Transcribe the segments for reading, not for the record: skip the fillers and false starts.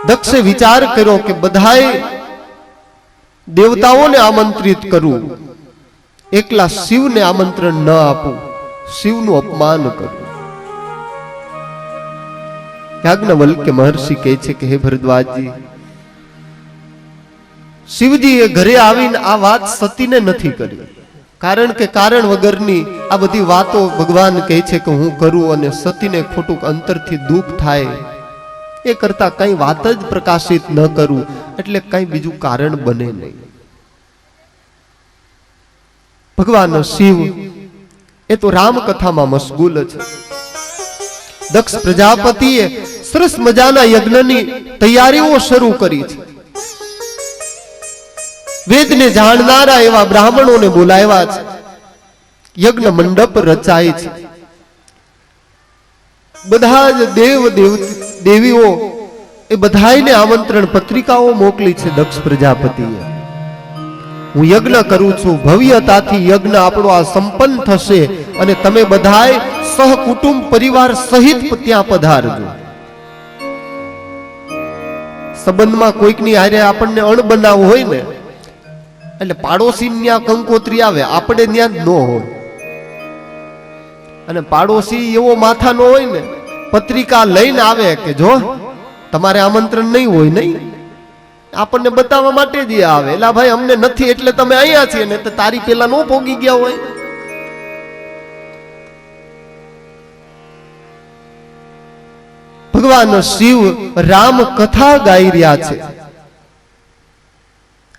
દક્ષે વિચાર કર્યો કે બધાય દેવતાઓને આમંત્રિત કરું, એકલા શિવને આમંત્રણ ન આપું, શિવનું અપમાન કરું. યાજ્ઞવલ્ક્ય મહર્ષિ કહે છે કે હે ભરદ્વાજજી, શિવજી એ ઘરે આવીને આ વાત સતીને નથી કરી, કારણ કે કારણ વગરની આ બધી વાતો ભગવાન કહે છે કે હું કરું અને સતીને ખોટું અંતરથી દુઃખ થાય એ કરતા કઈ વાત જ પ્રકાશિત ન કરું, એટલે કઈ બીજું કારણ બને નહીં. ભગવાન શિવ એ તો રામકથામાં મશગુલ છે. દક્ષ પ્રજાપતિએ સરસ મજાના યજ્ઞની તૈયારીઓ શરૂ કરી છે. વેદને જાણનારા એવા બ્રાહ્મણોને બોલાવ્યા છે. યજ્ઞ મંડપ રચાય છે. બધા જ દેવીઓ એ બધાને આમંત્રણ પત્રિકાઓ મોકલી છે દક્ષ પ્રજાપતિએ. હું યજ્ઞ કરું છું, ભવ્યતાથી યજ્ઞ આપણો આ સંપન્ન થશે અને તમે બધાય સહકુટુંબ પરિવાર સહિત ત્યાં પધારજો. સંબંધમાં કોઈકની હારે આપણને અણબનાવ હોય ને, એટલે પાડોશી ત્યાં કંકોત્રી આવે, આપણે ત્યાં જ ન હોય. અને પાડોશી એવો માથાનો હોય ને, પત્રિકા લઈને આવે કે જો તમારે આમંત્રણ નહીં હોય, નહીં આપણને બતાવવા માટે જ આવે. એલા ભાઈ અમને નથી એટલે તમે અહીંયા છીએ, ને તો તારી પેલા નો પોગી ગયા હોય. ભગવાન શિવ રામ કથા ગાઈ રહ્યા છે.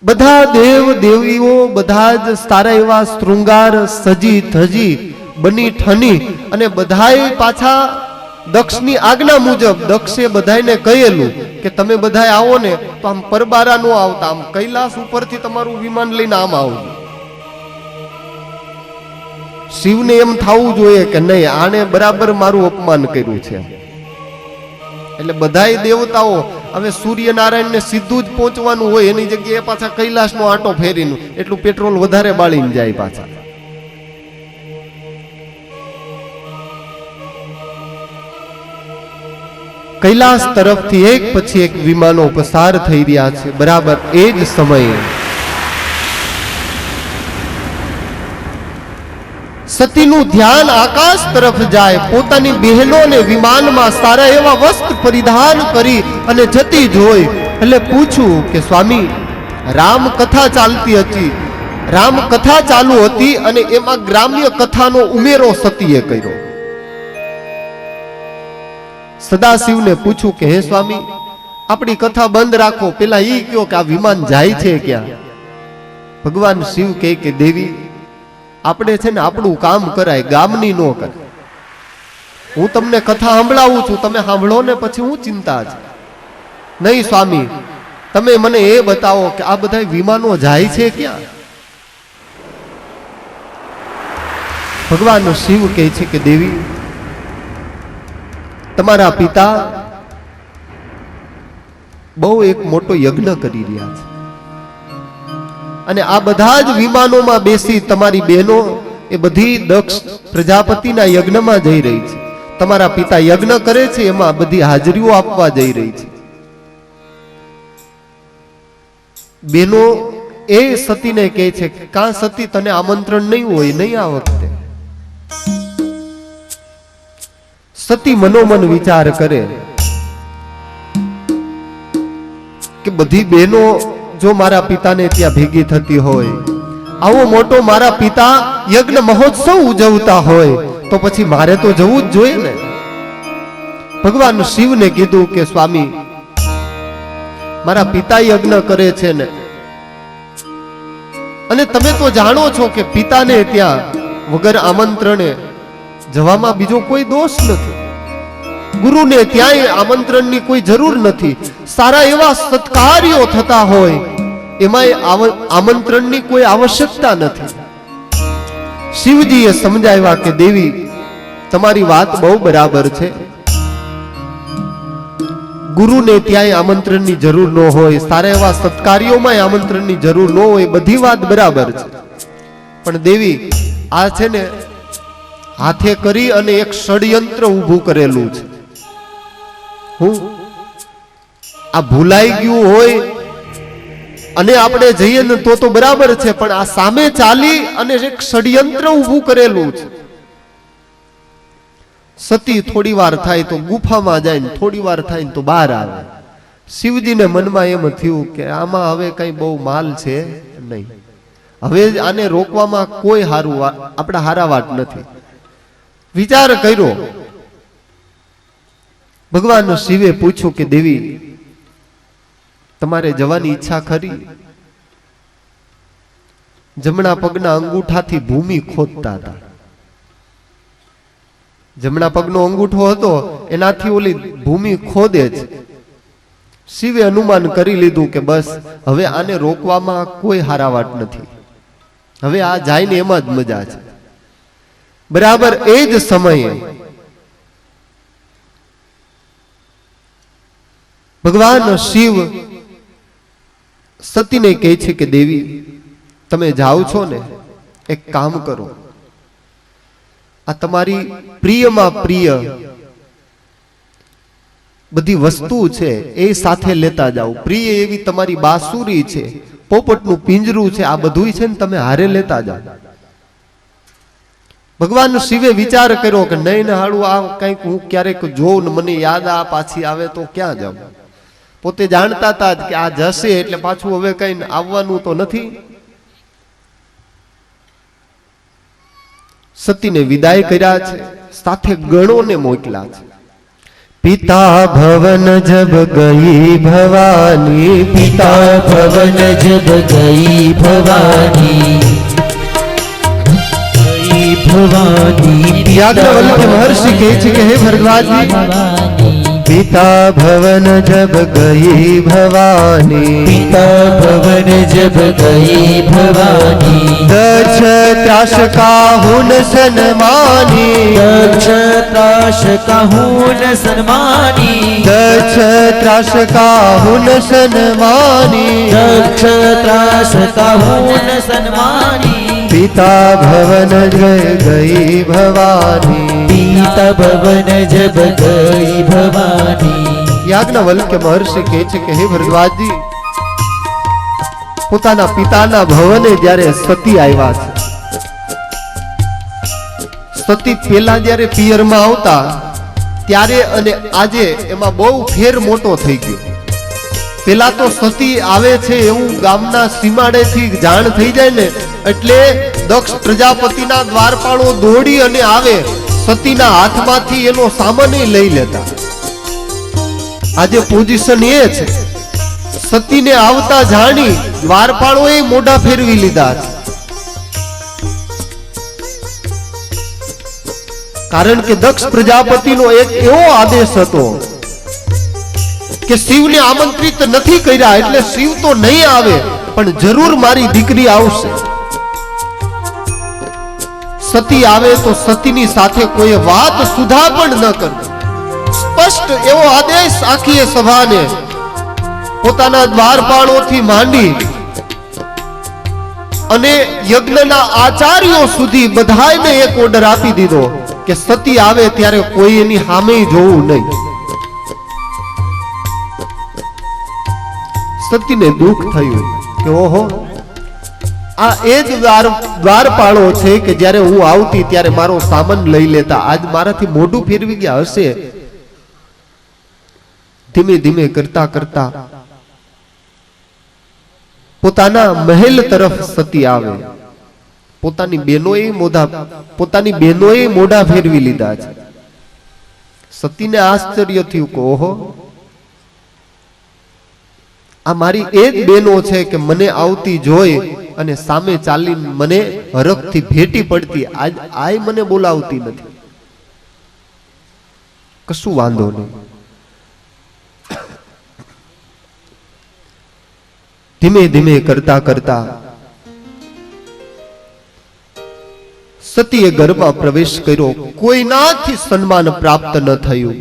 બધા દેવ દેવીઓ બધા જ સારા એવા શૃંગાર સજી ધજી બની ઠની અને બધાય પાછા દક્ષની આજ્ઞા મુજબ દક્ષે બધાને કહેલું કે તમે બધાય આવો ને તો આમ પરબારા નો આવતા, આમ કૈલાસ ઉપરથી તમારું વિમાન લઈને આમ આવજો. શિવને એમ થવું જોઈએ કે નહીં, આને બરાબર મારું અપમાન કર્યું છે. એટલે બધાય દેવતાઓ હવે સૂર્યનારાયણ ને સીધું જ પહોંચવાનું હોય, એની જગ્યાએ પાછા કૈલાસનો આંટો ફેરીને એટલું પેટ્રોલ વધારે બાળીને જાય પાછા. કૈલાસ તરફથી એક પછી એક વિમાનો પસાર થઈ રહ્યા છે. બરાબર એ જ સમયે સતીનું ધ્યાન આકાશ તરફ જાય. પોતાની બહેનોને વિમાનમાં સારા એવા વસ્ત્ર પરિધાન કરી અને જતી જોઈ. એટલે પૂછ્યું કે સ્વામી, રામ કથા ચાલતી હતી, રામ કથા ચાલુ હતી અને એમાં ગ્રામ્ય કથાનો ઉમેરો સતીએ કર્યો. સદાશિવને પૂછ્યું કે હે સ્વામી, આપણી કથા બંધ રાખો, પેલા ઈ કયો કે આ વિમાન જાય છે ક્યાં? ભગવાન શિવ કહે કે દેવી, આપણે છે ને આપણું કામ કરાય, ગામની નો કરે. હું તમને કથા સંભળાવું છું, તમે સાંભળો ને પછી હું ચિંતા છે. નહીં સ્વામી, તમે મને એ બતાવો કે આ બધા વિમાનો જાય છે ક્યાં? ભગવાન શિવ કહે છે કે દેવી, તમારા પિતા બહુ એક મોટો યજ્ઞ કરી રહ્યા છે અને આ બધા જ વિમાનોમાં બેસી તમારી બહેનો એ બધી દક્ષ પ્રજાપતિના યજ્ઞમાં જઈ રહી છે. તમારા પિતા યજ્ઞ કરે છે, એમાં બધી હાજરીઓ આપવા જઈ રહી છે. બહેનો એ સતીને કહે છે કે કાં સતી, તને આમંત્રણ નહીં હોય, નહીં આ વખતે. સતી મનોમન વિચાર કરે કે બધી બહેનો જો મારા પિતાને ત્યાં ભેગી થતી હોય, આવો મોટો મારા પિતા યજ્ઞ મહોત્સવ ઉજવતા હોય, તો પછી મારે તો જવું જ જોઈએ ને. ભગવાન શિવને કીધું કે સ્વામી, મારા પિતા યજ્ઞ કરે છે ને, અને તમે તો જાણો છો કે પિતાને ત્યાં વગર આમંત્રણે જવામાં બીજો કોઈ દોષ નથી. ગુરુને ત્યાંય આમંત્રણની કોઈ જરૂર નથી. સારા એવા સત્કાર્યો થતા હોય એમાં આમંત્રણની કોઈ આવશ્યકતા નથી. શિવજીએ સમજાવ્યા કે દેવી, તમારી વાત બહુ બરાબર છે. ગુરુને ત્યાંય આમંત્રણની જરૂર ન હોય, સારા એવા સત્કાર્યોમાં આમંત્રણની જરૂર ન હોય, બધી વાત બરાબર છે. પણ દેવી, આ છે ને હાથે કરી અને એક ષડયંત્ર ઊભું કરેલું છે. હું આ ભૂલાઈ ગયું હોય અને આપણે જઈએ ને તો બરાબર છે, પણ આ સામે ચાલી અને એક ષડયંત્ર ઊભું કરેલું છે. સતી થોડી વાર થાય તો ગુફામાં જાય ને થોડી વાર થાય ને તો બહાર આવે. શિવજીને મનમાં એમ થયું કે આમાં હવે કઈ બહુ માલ છે નહીં, હવે આને રોકવામાં કોઈ આપણા હારા વાત નથી. વિચાર કર્યો. ભગવાન શિવે પૂછ્યું કે દેવી, તમારે જવાની ઈચ્છા ખરી? જમણા પગના અંગૂઠાથી ભૂમિ ખોદતા હતા. જમણા પગનો અંગૂઠો હતો એનાથી ઓલી ભૂમિ ખોદે છે. શિવે અનુમાન કરી લીધું કે બસ હવે આને રોકવામાં કોઈ હારા વાત નથી, હવે આ જાય ને એમાં જ મજા છે. બરાબર એ જ સમયે ભગવાન શિવ સતીને કહે છે કે દેવી, તમે જાઓ છો ને, એક કામ કરો, આ તમારી પ્રિયમાં પ્રિય બધી વસ્તુ છે એ સાથે લેતા જાઓ. પ્રિય એવી તમારી બાંસુરી છે, પોપટનું પિંજરું છે, આ બધું છે ને તમે હારે લેતા જાઓ. ભગવાન શિવે વિચાર કર્યો કે નહીં ને હાડું આ કંઈક હું ક્યારેક જોઉં ને મને યાદ આ પાછી આવે તો ક્યાં જાઉં. પોતે જાણતા હતા કે આ જશે એટલે પાછું હવે કઈ આવવાનું તો નથી. સતીને વિદાય કર્યા છે, સાથે ગણોને મોકલા છે. पिता भवन जब गई भवानी, पिता भवन जब गई भवानी, गई भवानी. याज्ञवल्क्य महर्षि કહે છે કે હે ભરદ્વાજી, पिता भवन जब गई भवानी, पिता भवन जब गई भवानी. दक्ष त्रास काहुन सन्मानी, दक्ष त्रास काहुन सन्मानी, दक्ष त्रास काहुन सन्मानी, दक्ष त्रास काहुन सन्मानी. पिता भवन जब गई भवानी, पिता भवन जब गई भवानी. યાજ્ઞવલ્ક્ય મહર્ષિ કહે છે કે હે ભરદ્વાજી, પોતાના પિતાના ભવને જ્યારે સતી આવ્યા છે, સતી પેલા જ્યારે પિયરમાં આવતા ત્યારે અને આજે એમાં બહુ ફેર મોટો થઈ ગયો. પેલા તો સતી આવે છે એવું ગામના સીમાડેથી જાણ થઈ જાય ને એટલે દક્ષ પ્રજાપતિના દ્વારપાળો દોડી અને આવે, સતીના હાથમાંથી એનો સામાન લઈ લેતા. આજે પોઝિશન એ છે, સતીને આવતા જાણી દ્વારપાળોએ મોઢા ફેરવી લીધા છે. કારણ કે દક્ષ પ્રજાપતિનો એક એવો આદેશ હતો કે શિવને આમંત્રિત નથી કર્યા એટલે શિવ તો નહીં આવે પણ જરૂર મારી દીકરી આવશે. સતી આવે તો સતીની સાથે કોઈ વાત સુધા પણ ન કરવી. સ્પષ્ટ એવો આદેશ આખી સભાને પોતાના દ્વારપાળોથી માંડી અને યજ્ઞના આચાર્યો સુધી બધાને એક ઓર્ડર આપી દીધો કે સતી આવે ત્યારે કોઈ એની સામે જોવું નહીં. સતીને દુઃખ થયું કે ઓહો, આ એ જ દ્વારપાળો છે કે જ્યારે હું આવતી ત્યારે મારો સામાન લઈ લેતા, આજ મારાથી મોઢું ફેરવી ગયા હશે. ધીમે ધીમે કરતા કરતા પોતાના મહેલ તરફ સતી આવે. પોતાની બહેનોએ મોઢા ફેરવી લીધા છે. સતીને આશ્ચર્ય થયું કે ઓહો, આ મારી એ જ બહેનો છે કે મને આવતી જોઈ અને સામે ચાલીને મને હરખથી ભેટી પડતી, આજ આય મને બોલાવતી નથી. કશું વાંધો નહીં. ધીમે ધીમે કરતા કરતા સતીએ ઘરમાં પ્રવેશ કર્યો. કોઈનાથી સન્માન પ્રાપ્ત ન થયું.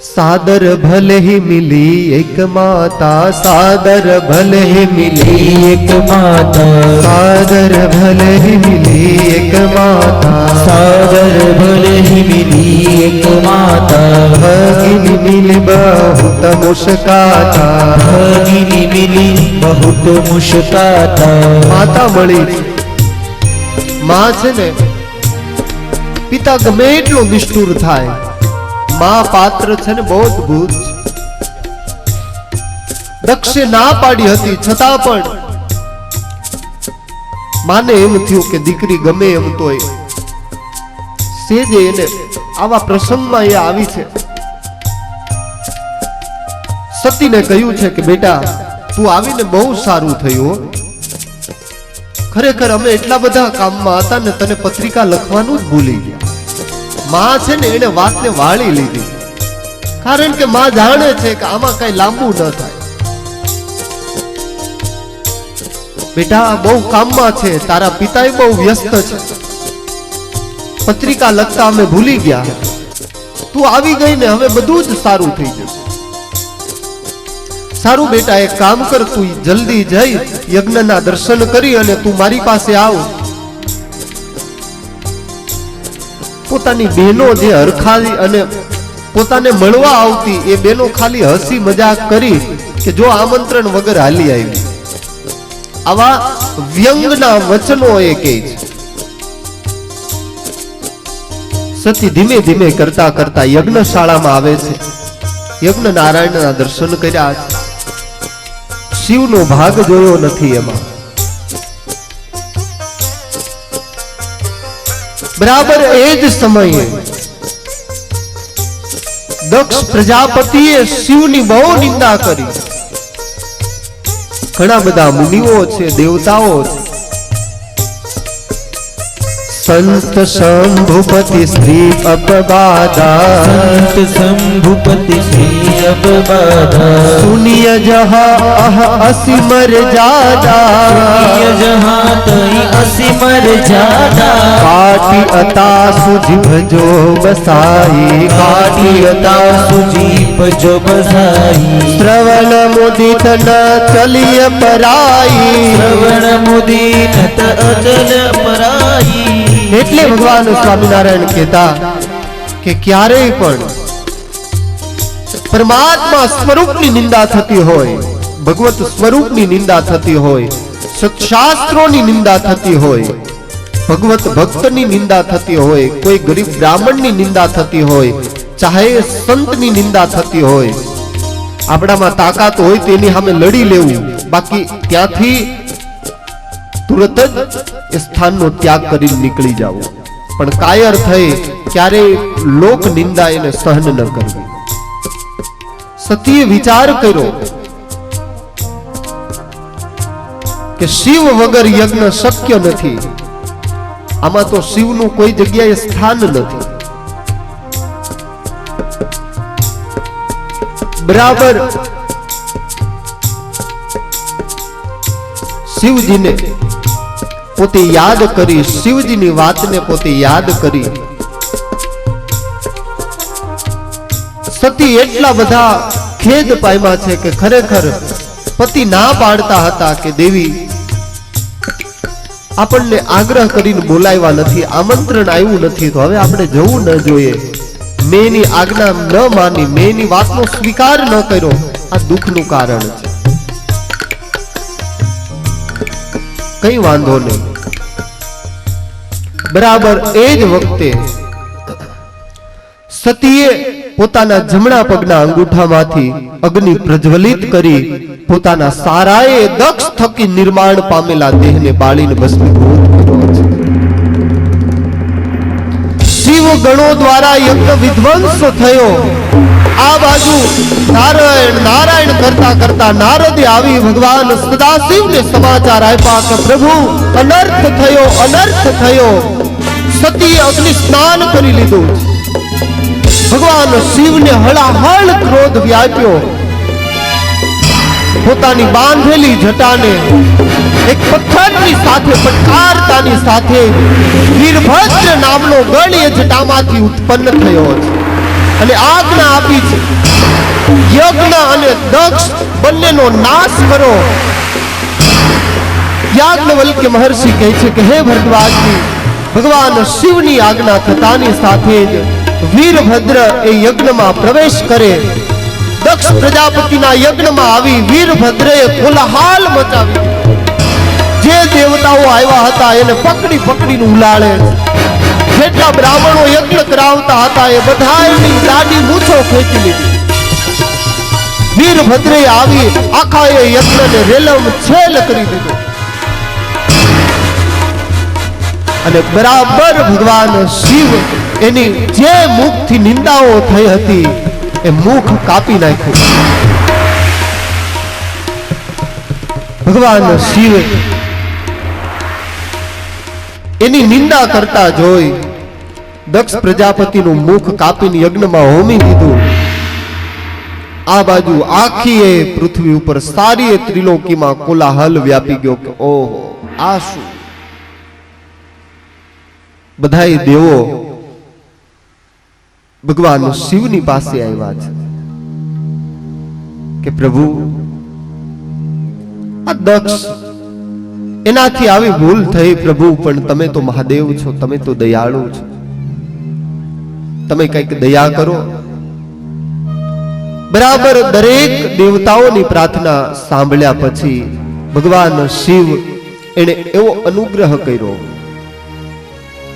सादर भले ही मिली एक माता, सादर भले ही मिली एक माता, सादर भले ही मिली एक माता, सागर भले ही मिली एक माता भगिनी मिली बहुत मुस्काता भगिनी मिली बहुत मुस्काता માતા મળી માં છે ને પિતા ગમે એટલો નિષ્ઠુર થાય માં પાત્ર છે ને બહુ અદભુત છે. દક્ષે ના પાડી હતી છતાં પણ માને એમ થયું કે દીકરી ગમે એમ તોય સેજે એને આવા પ્રસંગમાં એ આવી છે. સતીને કહ્યું છે કે બેટા તું આવીને બહુ સારું થયું. ખરેખર અમે એટલા બધા કામમાં હતા ને તને પત્રિકા લખવાનું જ ભૂલી ગયા. માં છે ને એને વાતને વાળી લીધી, કારણ કે માં જાણે છે કે આમાં કઈ લાંબુ ન થાય. બેટા બહુ કામમાં છે, તારા પિતાએ બહુ વ્યસ્ત છે, પત્રિકા લખતા અમે ભૂલી ગયા. તું આવી ગઈ ને હવે બધું જ સારું થઈ જશે. સારું બેટા એક કામ કર, તું જલ્દી જઈ યજ્ઞના દર્શન કરી અને તું મારી પાસે આવ. પોતાની બહેનો જે હરખાવી અને પોતાને મળવા આવતી એ બહેનો ખાલી હસી મજાક કરી કે જો આમંત્રણ વગર હાલી આવી. આવા વ્યંગના વચનો એ કહે છે. સતી ધીમે ધીમે કરતા કરતા યજ્ઞશાળામાં આવે છે. યજ્ઞ નારાયણના દર્શન કર્યા છે. શિવનો ભાગ જોયો નથી એમાં. બરાબર એ જ સમયે દક્ષ પ્રજાપતિએ શિવની બહુ નિંદા કરી. ઘણા બધા મુનિઓ છે, દેવતાઓ છે. સંત શંભુપતિ શ્રી અપબાદા संत शंभुपति श्री अबबादा सुनिय जहाँ असिमर जादा जहाँ तई असीमर जादा काटी अता सुझ भजो बसाई काटी अता सुजीप जो बसाई श्रवण मुदित न चलिय पराई श्रवण मुदीन अचल पराई એટલે ભગવાન સ્વામિનારાયણ કહેતા કે ક્યારેય પણ પરમાત્મા સ્વરૂપની નિંદા થતી હોય, ભગવત સ્વરૂપની નિંદા થતી હોય, સત્શાસ્ત્રોની નિંદા થતી હોય, ભગવત ભક્તની નિંદા થતી હોય, કોઈ ગરીબ બ્રાહ્મણની નિંદા થતી હોય, ચાહે સંતની નિંદા થતી હોય, આપણામાં તાકાત હોય તેની સામે લડી લેવું, બાકી ત્યાંથી તુરત જ એ સ્થાનનો ત્યાગ કરીને નીકળી જાવ. પણ કાયર થઈ ક્યારેય લોક નિંદા એને સહન ન કરવી. સતીએ વિચાર કર્યો કે શિવ વગર યજ્ઞ શક્ય નથી. આમાં તો શિવનું કોઈ જગ્યાએ સ્થાન નથી. બરાબર શિવજીને પોતે યાદ કરી, શિવજીની વાતને પોતે યાદ કરી. સતી એટલા બધા ખેદ પામ્યા છે કે ખરેખર પતિ ના પાડતા હતા કે દેવી આપણને આગ્રહ કરીને બોલાવ્યા નથી, આમંત્રણ આવ્યું નથી, તો હવે આપણે જવું ન જોઈએ. મેની આજ્ઞા ન માની, મેની વાતનો સ્વીકાર ન કર્યો, આ દુઃખનું કારણ છે. કઈ વાંધો નહીં. બરાબર એ જ વખતે સતીએ પોતાના જમણા પગના અંગૂઠામાંથી અગ્નિ પ્રજ્વલિત કરી પોતાના સારાએ દક્ષ થકી નિર્માણ પામેલા દેહને બાળીને ભસ્મીભૂત કર્યો છે. શિવ ગણો દ્વારા યજ્ઞ વિધ્વંસ થયો. આ બાજુ નારાયણ નારાયણ કરતા કરતા નારદે આવી ભગવાન સદાશિવને સમાચાર આપ્યા કે પ્રભુ અનર્થ થયો, અનર્થ થયો. સતીએ અગ્નિ સ્નાન કરી લીધું. ભગવાન શિવને હળાહળ ક્રોધ વ્યાપ્યો. પોતાની બાંધેલી જટાને એક પથ્થરની સાથે પટકારતાની સાથે વીરભદ્ર નામનો ગણ એ જટામાંથી ઉત્પન્ન થયો છે અને આજ્ઞા આપી છે યજ્ઞ અને દક્ષ બંનેનો નાશ કરો. યાજ્ઞવલ્ક્ય મહર્ષિ કહે છે કે હે ભરદ્વાજજી, ભગવાન શિવની આજ્ઞા થતાની સાથે જ વીરભદ્ર એ યજ્ઞમાં પ્રવેશ કરે. દક્ષ પ્રજાપતિના યજ્ઞમાં આવી વીરભદ્રએ કોલાહલ મચાવી. જે દેવતાઓ આવ્યા હતા એને પકડી પકડીને ઉલાળે. જેટલા બ્રાહ્મણો યજ્ઞ કરાવતા હતા એ બધાની દાઢી મૂછો ખેંચી લીધી. વીરભદ્રે આવી આખા એ યજ્ઞને રેલમ છેલ કરી દીધો. અને બરાબર ભગવાન શિવ એની જે મુખથી નિંદાઓ થઈ હતી એ મુખ કાપી નાખ્યું. ભગવાન શિવ એની નિંદા કરતા જોઈ દક્ષ પ્રજાપતિનું મુખ કાપીને યજ્ઞમાં હોમી દીધું. આ બાજુ આખી એ પૃથ્વી ઉપર સારી એ ત્રિલોકીમાં કોલાહલ વ્યાપી ગયો કે ઓહો આ શું. બધાય દેવો ભગવાન શિવની પાસે આવ્યા છે કે પ્રભુ આ દક્ષ એનાથી આવી ભૂલ થઈ પ્રભુ, પણ તમે તો મહાદેવ છો, તમે તો દયાળુ છો, તમે કઈક દયા કરો. બરાબર દરેક દેવતાઓની પ્રાર્થના સાંભળ્યા પછી ભગવાન શિવ એને એવો અનુગ્રહ કર્યો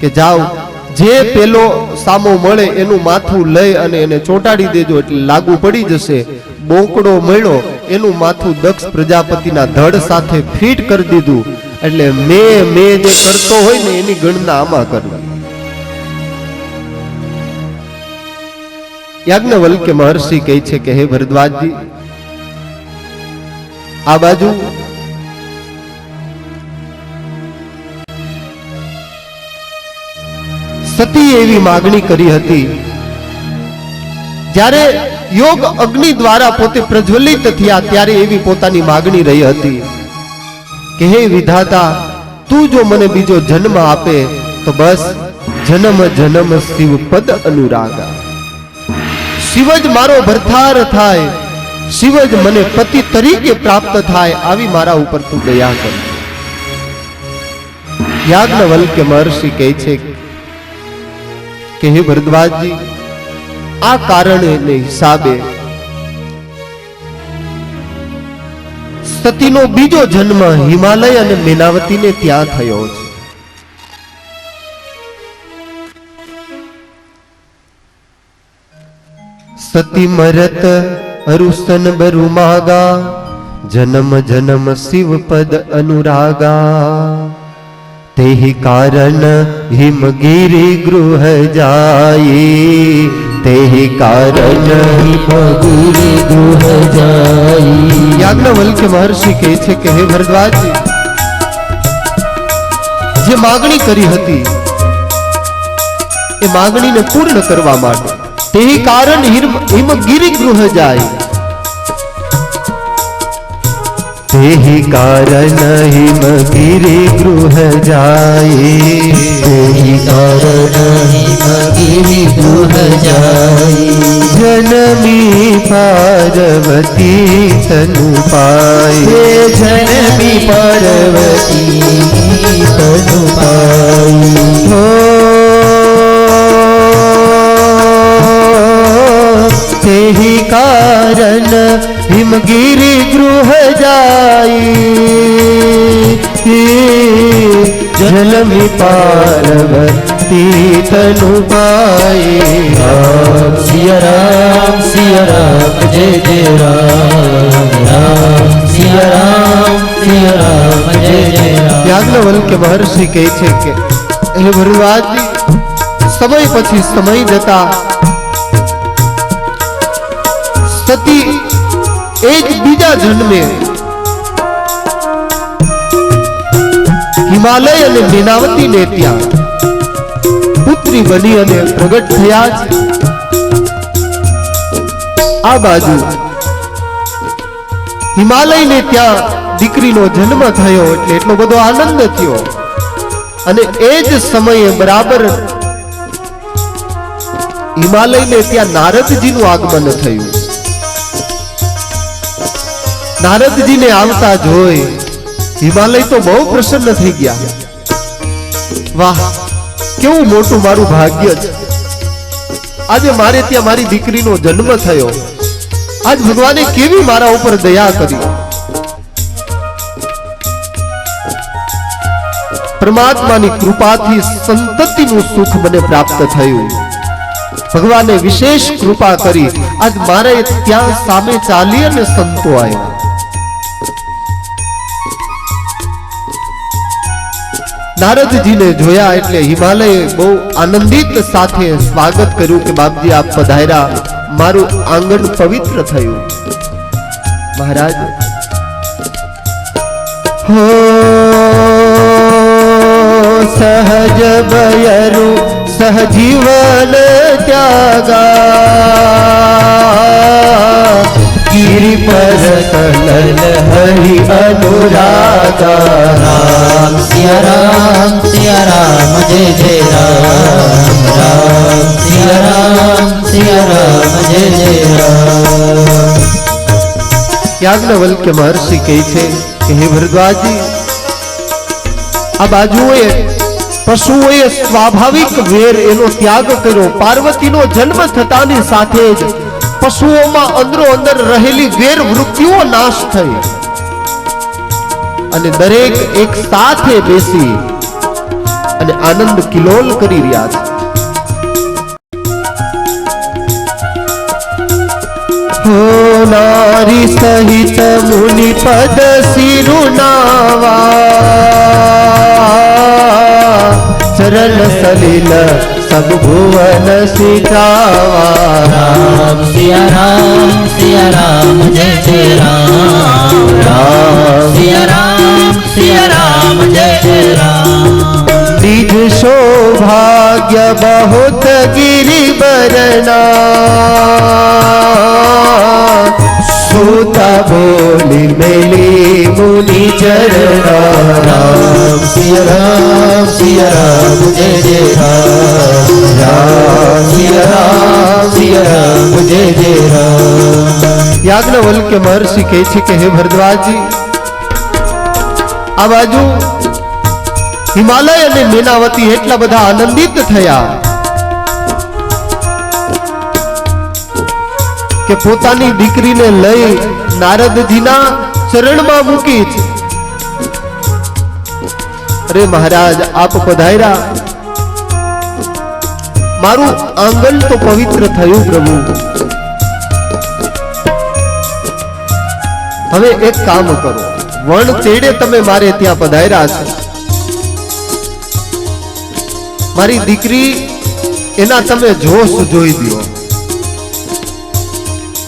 કે જાઓ જે પેલો સામો મળે એનું માથું લઈ અને એને ચોંટાડી દેજો એટલે લાગુ પડી જશે. બોકડો મળ્યો એનું માથું દક્ષ પ્રજાપતિના ધડ સાથે ફિટ કરી દીધું. એટલે મેં જે કરતો હોય ને એની ગણના આમાં કરવી. યાજ્ઞવલ્ક્ય મહર્ષિ કહે છે કે હે ભરદ્વાજજી, આ બાજુ સતી એવી માગણી કરી હતી. જ્યારે યોગ અગ્નિ દ્વારા પોતે પ્રજ્વલિત થયા ત્યારે એવી પોતાની માગણી રહી હતી કે હે વિધાતા, તું જો મને બીજો જન્મ આપે તો બસ જન્મ જન્મ શિવ પદ અનુરાગા. શિવ જ મારો ભરથાર થાય, શિવ જ મને પતિ તરીકે પ્રાપ્ત થાય, આવી મારા ઉપર તું દયા કર. યાજ્ઞવલ્ક્ય મહર્ષિ કહે છે કે હે ભરદ્વાજજી, આ કારણને હિસાબે સતીનો બીજો જન્મ હિમાલય અને મેનાવતીને ત્યાં થયો છે. સતી મરત અરુસન બરુ માગા, જન્મ જન્મ શિવ પદ અનુરાગા. તેહિ કારણ હિમગીરી ગૃહ જાઈ, તેહિ કારણ હિમગીરી ગૃહ જાઈ. યાજ્ઞવલ્ક્ય મહર્ષિ કહે છે કે હે ભરદ્વાજજી, જે માગણી કરી હતી એ માગણીને પૂર્ણ કરવા માટે તેહિ કારણ હિમગીરી ગૃહ જાય. તેહિ કારણ હિમગીરી ગૃહ જાય, તેહિ કારણ હિમગીરી ગૃહ જાય. જનમી પાર્વતી તનુ પાય, જનમી પાર્વતી તનુ પાય. તેહિ કારણ હિમગીરી ગૃહ જાઈ, જલમી પાર્વતી તનુ પાય. રામ સિયા રામ જય જય રામ, રામ સિયા રામ જય જય રામ. યાજ્ઞવલ્ક્ય મહર્ષિ કહે છે કે હે ભરદ્વાજજી, સમય પછી સમય જતા સતી એ જ બીજા જન્મે હિમાલય અને મેનાવતી ને ત્યાં પુત્રી બની અને પ્રગટ થયા છે. આ બાજુ હિમાલય ને ત્યાં દીકરીનો જન્મ થયો એટલે એટલો બધો આનંદ થયો. અને એ જ સમયે બરાબર હિમાલય ને ત્યાં નારદજીનું આગમન થયું. નારદજીને આવતા જોઈ હિમાલય તો બહુ પ્રસન્ન થઈ ગયા. વાહ, કેવું મોટું મારું ભાગ્ય છે, આજે મારે ત્યાં મારી દીકરીનો જન્મ થયો, આજ ભગવાને કેવી મારા ઉપર દયા કરી। પરમાત્માની કૃપાથી સંતતિનું સુખ મને પ્રાપ્ત થયું। ભગવાને વિશેષ કૃપા કરી, આજ મારે ત્યાં સામે ચાલી અને સંતો આવ્યા। નારદજીને જોયા એટલે હિમાલયે બહુ આનંદિત સાથે સ્વાગત કર્યું કે બાપજી આપ પધાર્યા, મારું આંગણ પવિત્ર થયું। મહારાજ હો સહજ બયરુ સહજીવન ત્યાગા, गिरि पर कलल हरि अनुरागा। राम सिया राम जय जय राम, राम सिया राम जय जय राम। याज्ञवल्क्य महर्षि कहे छे कि हे भरद्वाजी, आ बाजुए पशुओए स्वाभाविक वेर एनो त्याग कर्यो। पार्वतीनो जन्म थतानी साथे ज पशुओमां अंदरो अंदर रहेली वेर वृत्तिओ नाश थई अने दरेक एक साथे बेसी अने आनंद किलोल करी रह्या छे। हो नारी सहित मुनि पद सिरुनावा, चरण सलिल सब भुवन सिखावा। राम सिया राम जय जय राम, राम सिया राम जय जय राम। निज सौभाग्य बहुत गिरिवरना, सूता बोली मेली मुनि चरणा। राम सिया राम जय जय राम, राम सिया राम जय जय राम। याज्ञवल्क्य महर्षि कहे छे कि हे भरद्वाजी, आ बाजू हिमालय અને મેનાવતી એટલા બધા આનંદિત થયા કે પોતાની દીકરીને લઈ નારદજીના ચરણમાં મૂકી છે। અરે મહારાજ આપ પધાર્યા, મારું આંગણ તો પવિત્ર થયું પ્રભુ। હવે એક કામ કરો, વણ તેડે તમે મારે ત્યાં પધાર્યા છો, મારી દીકરી એના તમે જોશ જોઈ દો।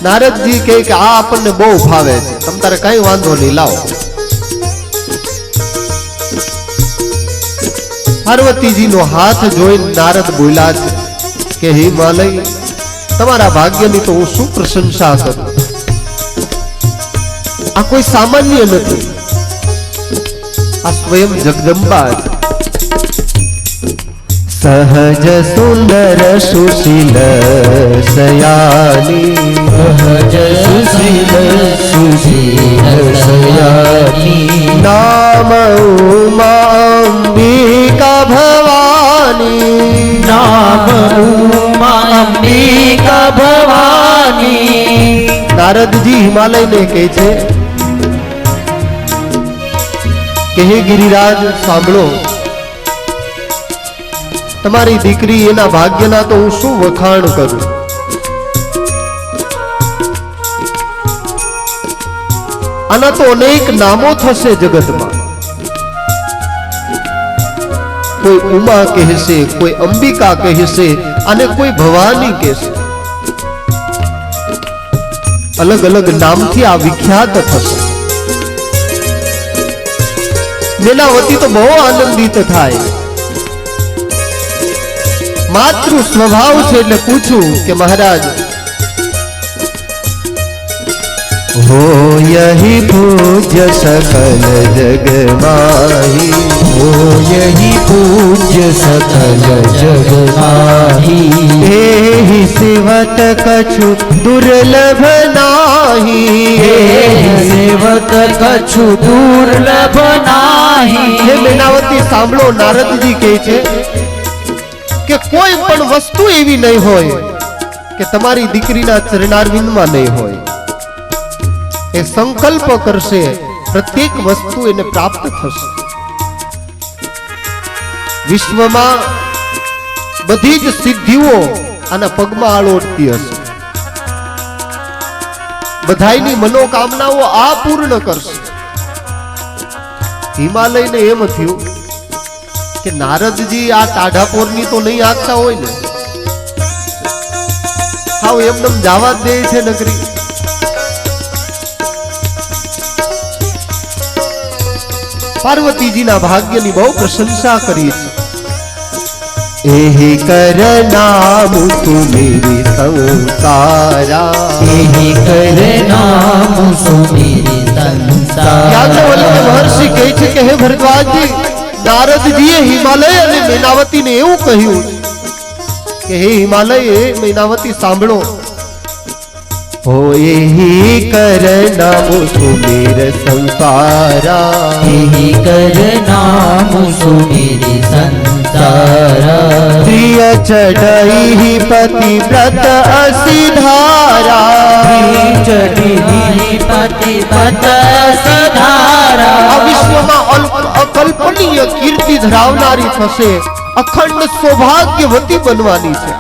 નારદજી કહે કે આ આપણને બહુ ભાવે છે, તમ તારે કઈ વાંધો નહીં, લાવો। પાર્વતીજીનો હાથ જોઈ નારદ બોલ્યા છે કે હિમાલય, તમારા ભાગ્યની તો હું શું પ્રશંસા કરું, આ કોઈ સામાન્ય નથી, આ સ્વયં જગદંબા છે। सहज सुंदर सुशील सयानी, सहज सुशील सयानी। नाम उमा अंबिका भवानी, नाम उमा अंबिका भवानी। नारद जी हिमालय ने कहे छे कि हे गिरिराज सांभळो, તમારી દીકરી એના ભાગ્યના તો હું શું વખાણ કરું। આના તો અનેક નામો થશે જગતમાં, કોઈ ઉમા કહેશે, કોઈ અંબિકા કહેશે અને કોઈ ભવાની કહેશે, અલગ અલગ નામથી આ વિખ્યાત થશે। મેનાવતી તો બહુ આનંદિત થાય। मातृ स्वभाव छे એટલે પૂછું કે મહારાજ हो यही पूज्य सकल जग माही, हो यही पूज्य सकल जग माही। एहि सेवत कछु दुर्लभ नाही, एहि सेवक कछु दुर्लभ नाही। हे मेनावती सांभळो, नारदजी કહે છે કે કોઈ પણ વસ્તુ એવી નહીં હોય કે તમારી દીકરીના ચરણારવિંદમાં નહીં હોય. એ સંકલ્પ કરશે, પ્રત્યેક વસ્તુ એને પ્રાપ્ત થશે. વિશ્વમાં બધી જ સિદ્ધિઓ આના પગમાં આળોટતી હશે. બધાયની મનોકામનાઓ આ પૂર્ણ કરશે. હિમાલયને એમ થયું કે નારદજી આ ટાઢાપોરની તો નહીં આંકતા હોય ને, હાવ એમનેમ જવા જ દે છે નગરી. પાર્વતીજીના ભાગ્યની બહુ પ્રશંસા કરી છે. એહી કરનામ સુમેરી સંસારા, એહી કરનામ સુમેરી સંસારા. યાજ્ઞવલ્ક્ય મહર્ષિ કહે છે કે હે ભરદ્વાજજી, નારદજીએ હિમાલય અને મૈનાવતીને એવું કહ્યું કે હે હિમાલય, મૈનાવતી સાંભળો, હો એહી કરનામ સુમેર સંસારા, એહી કરનામ સુમેરી સંસારા. પ્રિય ચઢઈ પતિવ્રત અસિધારા, ચઢી પતિવ્રત અસિધારા. આ વિશ્વમાં અકલ્પનીય કીર્તિ ધરાવનારી થશે, અખંડ સૌભાગ્યવતી બનવાની છે.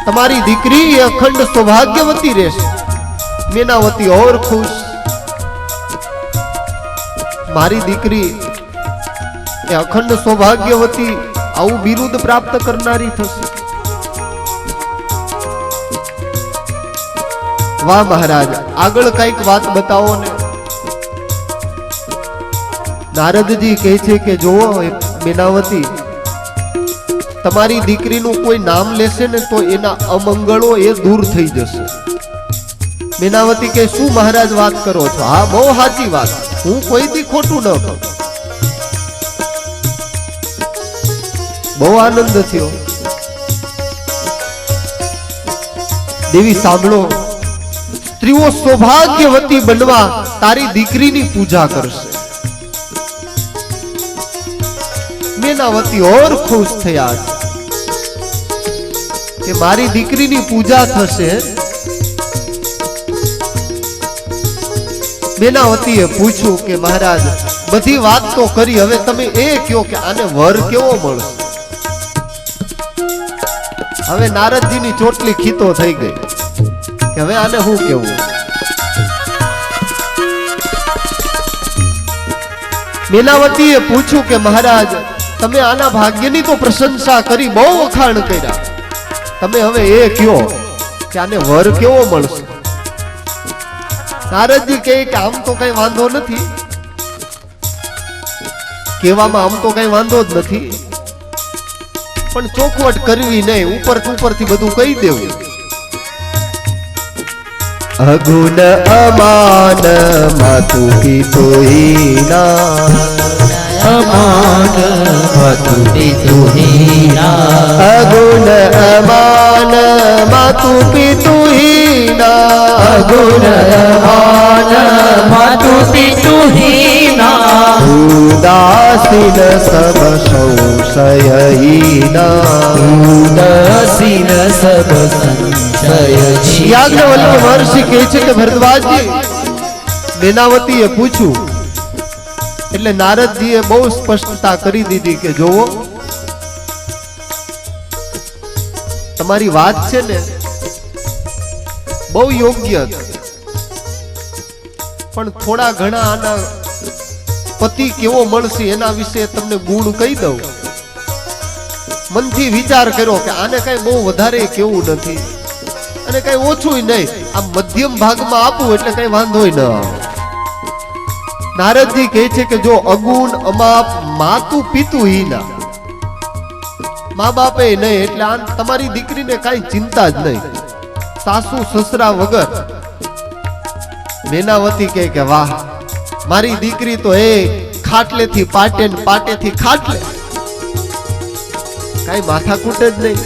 તમારી દીકરી એ અખંડ સૌભાગ્યવતી રહેશે. મૈનાવતી ઓર ખુશ. મારી દીકરી એ અખંડ સૌભાગ્યવતી આવું બિરુદ પ્રાપ્ત કરનારી થશે. વાહ મહારાજ, આગળ કઈક વાત બતાવો ને. નારદજી કહે છે કે જુઓ મૈનાવતી, તમારી દીકરીનું કોઈ નામ લેશે ને તો એના અમંગળો એ દૂર થઈ જશે. મૈનાવતી કે શું મહારાજ વાત કરો છો? હા, બહુ સાચી વાત, હું કોઈ દી ખોટું ન કહું. બહુ આનંદ થયો. દેવી સાંભળો, સ્ત્રીઓ સૌભાગ્યવતી બનવા તારી દીકરીની પૂજા કરશે. મૈનાવતી ઓર ખુશ થયા કે મારી દીકરીની પૂજા થશે. મૈનાવતીએ પૂછ્યું કે મહારાજ, બધી વાત તો કરી, હવે તમે એ કહો કે આને વર કેવો મળશે? હવે નારદજીની ચોટલી ખીતો થઈ ગઈ કે હવે આને શું કેવું. મૈનાવતીએ પૂછ્યું કે મહારાજ, તમે આના ભાગ્યની તો પ્રશંસા કરી, બહુ વખાણ કર્યા, તમે હવે એ કહો કે આને વર કેવો મળશે? નારદજી કહે કે આમ તો કઈ વાંધો નથી, કહેવામાં આમ તો કઈ વાંધો જ નથી, પણ ચોખવટ કરવી નહીં, ઉપરથી બધું કહી દેવું. અગુણ અમાન માતુ પિતુ હીના, અમાન માતુ પિતુ હીના. અગુણ અમાન માતુ પિતુ હીના, અગુણ અમાન માતુ પિતુ હીના. ઉદાસીન સબ સંશયહીના, ઉદાસીન સબ સંશયહીના. યાજ્ઞવલ્ક્ય મહર્ષિ કહે છે કે ભરદ્વાજજી, મૈનાવતીએ પૂછ્યું એટલે નારદજીએ બહુ સ્પષ્ટતા કરી દીધી કે જોવો, તમારી વાત છે ને બહુ યોગ્ય છે, પણ થોડા ઘણા આના પતિ કેવો મળશે એના વિશે તમને ગુણ કહી દઉં. મનથી વિચાર કર્યો કે આને કઈ બહુ વધારે કેવું નથી અને કઈ ઓછું નહીં, આ મધ્યમ ભાગમાં આપવું એટલે કઈ વાંધો ન આવે. નારદજી કહે છે કે જો અગુણ અમાપ માતુ પિતુ હીના, મા બાપે નહીં, એટલે આ તમારી દીકરીને કઈ ચિંતા જ નહીં, સાસુ સસરા વગર. મૈનાવતી કહે કે વાહ, મારી દીકરી તો એ ખાટલેથી પાટે ને પાટેથી ખાટલે, કઈ માથાકૂટ જ નહીં.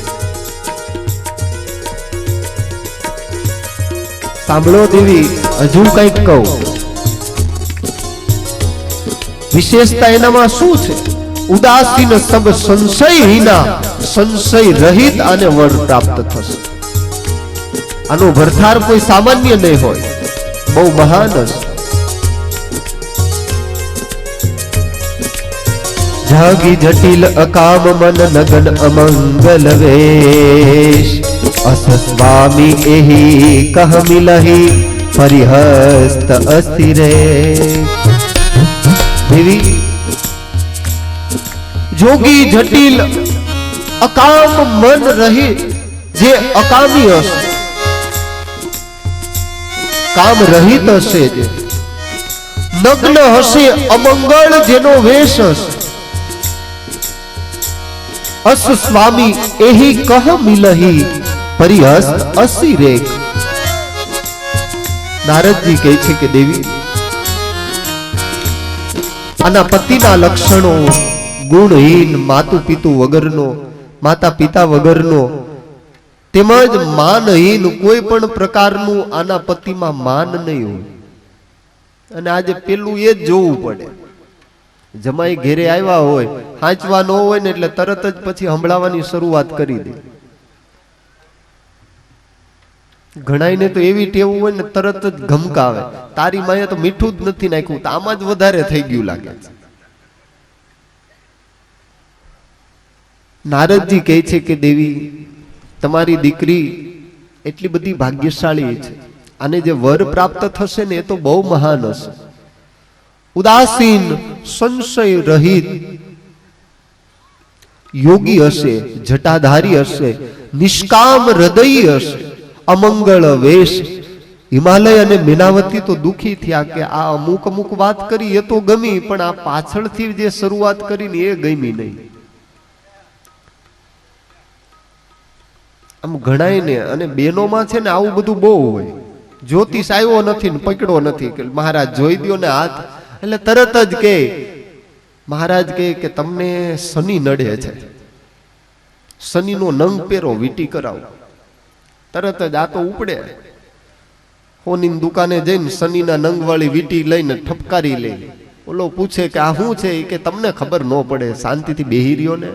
સાંભળો દેવી, હજુ કઈક કહું. વિશેષતા એનામાં શું છે? ઉદાસીન સબ સંશયહીના, સંશય રહિત આને વર પ્રાપ્ત થશે. આનો ભરથાર કોઈ સામાન્ય નહીં હોય, બહુ મહાન હશે. જાગી જટિલ અકામ મન નગન અમંગલ વેશ, અસ સ્વામી એહી કહ મિલહી પરિહસ્ત અસ્થિરે. દેવી, જોગી જટિલ અકામ મન રહી, જે અકામી હશે, કામ રહિત હશે, જે નગ્ન હશે, અમંગળ જેનો વેશ હશે, અસ સ્વામી એહી કહ મિલહી પરિહસ્ત અસી રેખ. નારદજી કહે છે કે દેવી, આના પતિના લક્ષણો ગુણહીન, માતુ પિતુ વગરનો, માતા પિતા વગરનો, તેમજ માનહીન, કોઈ પણ પ્રકારનું આના પતિમાં માન નહીં હોય. અને આજે પેલું એ જ જોવું પડે. જમાઈ ઘેરે આવ્યા હોય, હાંચવા ન હોય ને એટલે તરત જ પછી સંભળાવવાની શરૂઆત કરી દે. ઘણાઈને તો એવી ટેવું હોય ને તરત જ ધમકાવે, તારી માએ તો મીઠું જ નથી નાખ્યું, તો આમાં જ વધારે થઈ ગયું લાગે છે. નારદજી કહે છે કે દેવી, તમારી દીકરી એટલી બધી ભાગ્યશાળી છે, આને જે વર પ્રાપ્ત થશે ને એ તો બહુ મહાન હશે. ઉદાસીન, સંશય રહિત યોગી હશે, જટાધારી હશે, નિષ્કામ હૃદયી હશે, અમંગળ વેશ. હિમાલય અને મીનાવતી તો દુખી થયા કે આ અમુક અમુક વાત કરી એ તો ગમી, પણ આ પાછળથી જે શરૂઆત કરીને એ ગમી નહીં. આમ ઘણાયને અને બેનોમાં છે ને આવું બધું બહુ હોય. જ્યોતિષ આવ્યો નથી ને પકડો નથી કે મહારાજ જોઈ દો ને હાથ, એટલે તરત જ કે મહારાજ કે તમને શનિ નડે છે, શનિનો નંગ પહેરો, વીટી કરાવો. તરત જ આ તો ઉપડે, હોની દુકાને જઈને શનિના નંગ વાળી વીટી લઈને ઠપકારી લે. ઓલો પૂછે કે આ શું છે, કે તમને ખબર ન પડે, શાંતિથી બેહી રહ્યો ને.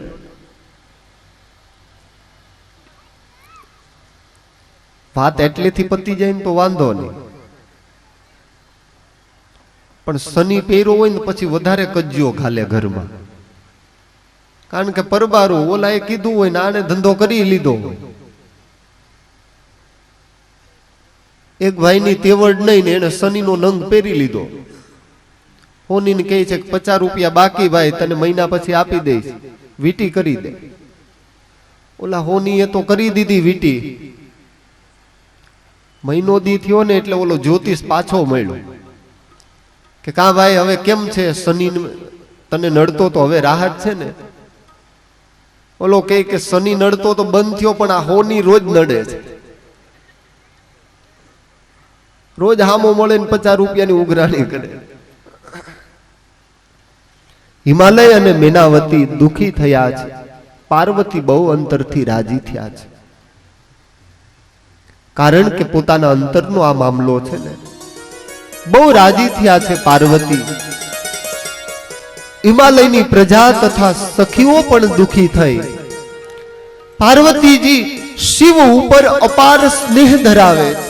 વાત એટલેથી પતી જાય ને તો વાંધો નહીં, પણ શનિ પહેર્યો હોય ને પછી વધારે કજ્યો ઘાલે ઘરમાં. કારણ કે પરબારું ઓલા એ કીધું હોય ને આને ધંધો કરી લીધો હોય. એક ભાઈની તેવડ નહીં ને એને શનિનો નંગ પહેરી લીધો. હોનીને કહે છે કે 50 રૂપિયા બાકી ભાઈ, તને મહિના પછી આપી દઈશ, વીટી કરી દે. ઓલા હોની એ તો કરી દીધી વીટી. મહિનો દી થયો ને એટલે ઓલો જ્યોતિષ પાછો મળ્યો કે કા ભાઈ હવે કેમ છે, શનિ તને નડતો તો હવે રાહત છે ને? ઓલો કહે કે શનિ નડતો તો બંધ થયો, પણ આ હોની રોજ નડે છે. રોજ હામો મળે ને 50 રૂપિયાની ઉઘરાણી કરે. હિમાલય અને મીનાવતી દુખી થયા છે, પાર્વતી બહુ અંતરથી રાજી થયા છે. કારણ કે પોતાના અંતરનો આ મામલો છે ને, બહુ રાજી થયા છે પાર્વતી. હિમાલયની પ્રજા તથા સખીઓ પણ દુખી થઈ. પાર્વતીજી શિવ ઉપર અપાર સ્નેહ ધરાવે છે,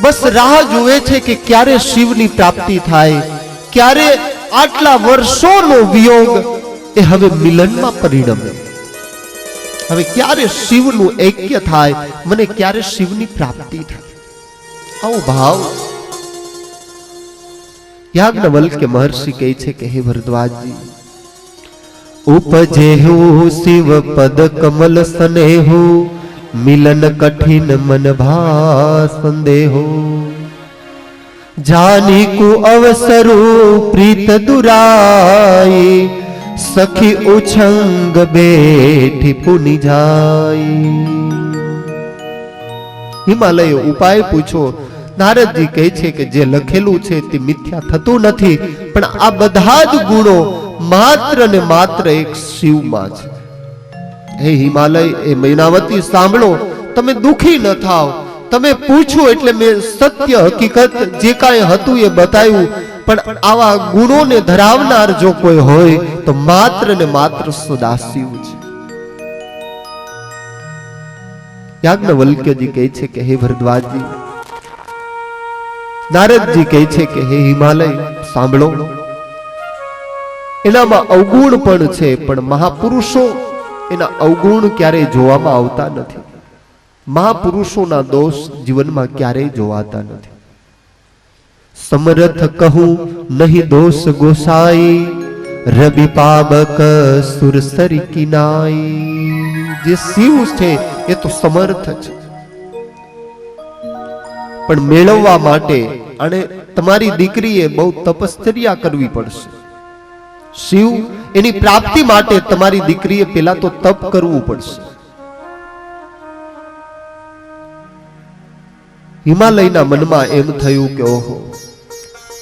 બસ રાહ જુએ છે કે ક્યારે શિવની પ્રાપ્તિ થાય, ક્યારે આટલા વર્ષોનો વિયોગ એ હવે મિલનમાં પરિણમે, હવે ક્યારે શિવનું ઐક્ય થાય, મને ક્યારે શિવની પ્રાપ્તિ થાય. આવો ભાવ યાજ્ઞવલ્ક્ય મહર્ષિ કહે છે કે હે ભરદ્વાજજી, ઉપજેહુ શિવ પદ કમલ સ્નેહુ, મિલન કઠિન મન ભા સંદેહો. જાનિકુ અવસરુ પ્રીત દુરાઈ, સખી ઉછંગ બેઠી પુની જાય. હિમાલય ઉપાય પૂછો. નારદજી કહે છે કે જે લખેલું છે તે મિથ્યા થતું નથી, પણ આ બધા જ ગુણો માત્ર ને માત્ર એક શિવમાં છે. હે હિમાલય, એ મૈનાવતી સાંભળો, તમે દુખી ન થાઓ. તમે પૂછો એટલે મેં સત્ય હકીકત જે કાંઈ હતું એ બતાવ્યું. પણ આવા ગુણોને ધરાવનાર જો કોઈ હોય તો માત્ર ને માત્ર સદાશિવ છે. યાજ્ઞવલ્ક્યજી કહે છે કે હે ભરદ્વાજજી, નારદજી કહે છે કે હે હિમાલય, સાંભળો, એનામાં અવગુણ પણ છે, પણ મહાપુરુષો એના અવગુણ ક્યારેય જોવામાં આવતા નથી. મહાપુરુષોના દોષ જીવનમાં ક્યારેય જોવાતા નથી. સમરથ કહું નહીં દોષ ગોસાઈ, રવિ પાબક સુરસરી કિનાઈ. જે શિવ છે એ તો સમર્થ છે, પણ મેળવવા માટે અને તમારી દીકરીએ બહુ તપશ્ચર્યા કરવી પડશે. શિવ એની પ્રાપ્તિ માટે તમારી દીકરીએ પેલા તો તપ કરવું પડશે. હિમાલયના મનમાં એમ થયું કે ઓહો,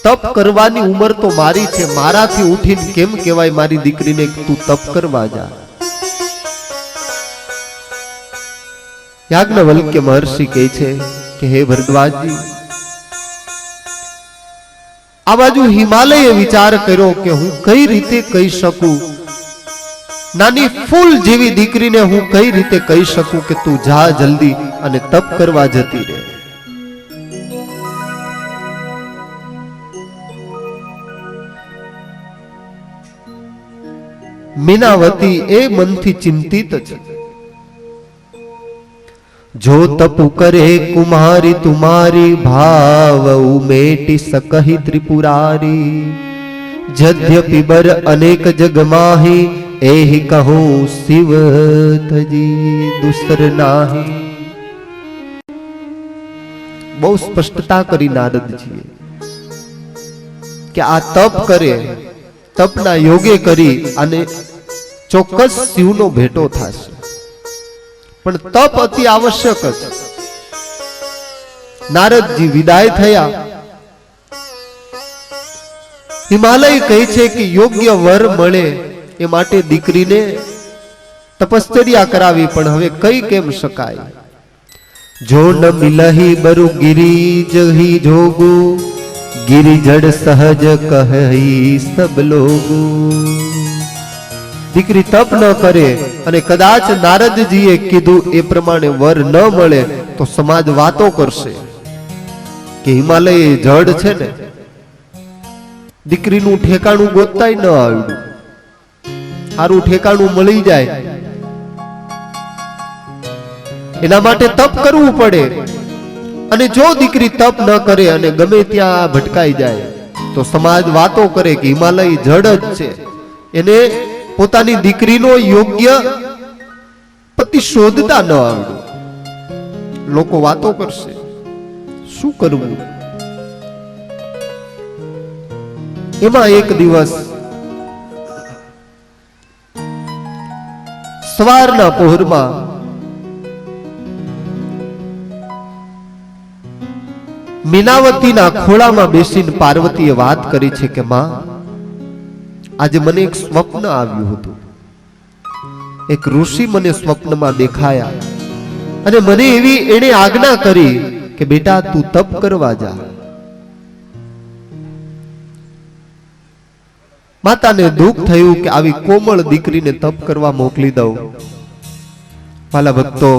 તપ કરવાની ઉંમર તો મારી છે, મારાથી ઉઠીને કેમ કહેવાય મારી દીકરીને તું તપ કરવા જા. યાજ્ઞવલ્ક્ય મહર્ષિ કહે છે કે હે ભરદ્વાજજી, આ બાજુ હિમાલયે વિચાર કર્યો કે હું કઈ રીતે કહી શકું, નાની ફૂલ જેવી દીકરીને હું કઈ રીતે કહી શકું કે તું જા જલ્દી અને તપ કરવા જતી રહે. મીનાવતી એ મનથી ચિંતિત છે. જો તપુ કરે કુમારી તુમારી, ભાવ ઉમેટી सकहि त्रिपुरारी. जद्यपि बर अनेक जग माही, एहि कहूं शिव तजी दूसर नाही. બહુ સ્પષ્ટતા કરી નારદજીએ કે આ તપ કરે, તપના યોગે કરી અને ચોક્કસ શિવનો ભેટો થશે, પણ તપ અતિ આવશ્યક છે. નારદજી વિદાય થયા. હિમાલય કહે છે કે યોગ્ય વર મળે એ માટે દીકરીને તપશ્ચર્યા કરાવી, પણ હવે કઈ કેમ શકાય. જો ન મિલહી બરુ ગિરી જહી જોગુ, ગિરી જડ સહજ કહી સબ લોગુ. દીકરી તપ ન કરે અને કદાચ નારદજીએ કીધું એ પ્રમાણે વર ન મળે તો સમાજ વાતો કરશે કે હિમાલય જડ છે ને, દીકરીનું ઠેકાણું ગોતતાય ન આવ્યું, સારું ઠેકાણું મળી જાય એના માટે તપ કરવું પડે. અને જો દીકરી તપ ન કરે અને ગમે ત્યાં ભટકાઈ જાય તો સમાજ વાતો કરે કે હિમાલય જડ જ છે, એને પોતાની દીકરીનો યોગ્ય પતિ શોધતા ન આવડ્યું. લોકો વાતો કરશે, શું કરવું? એમાં એક દિવસ સવારના પહોરમાં મીનાવતીના ખોળામાં બેસીને પાર્વતીએ વાત કરી છે કે માં, આજે મને એક સ્વપ્ન આવ્યું હતું. એક ઋષિ મને સ્વપ્નમાં દેખાયા અને મને એવી એણે આજ્ઞા કરી કે બેટા તું તપ કરવા જા. માતાને દુઃખ થયું કે આવી કોમળ દીકરીને તપ કરવા મોકલી દઉં. વાલા ભક્તો,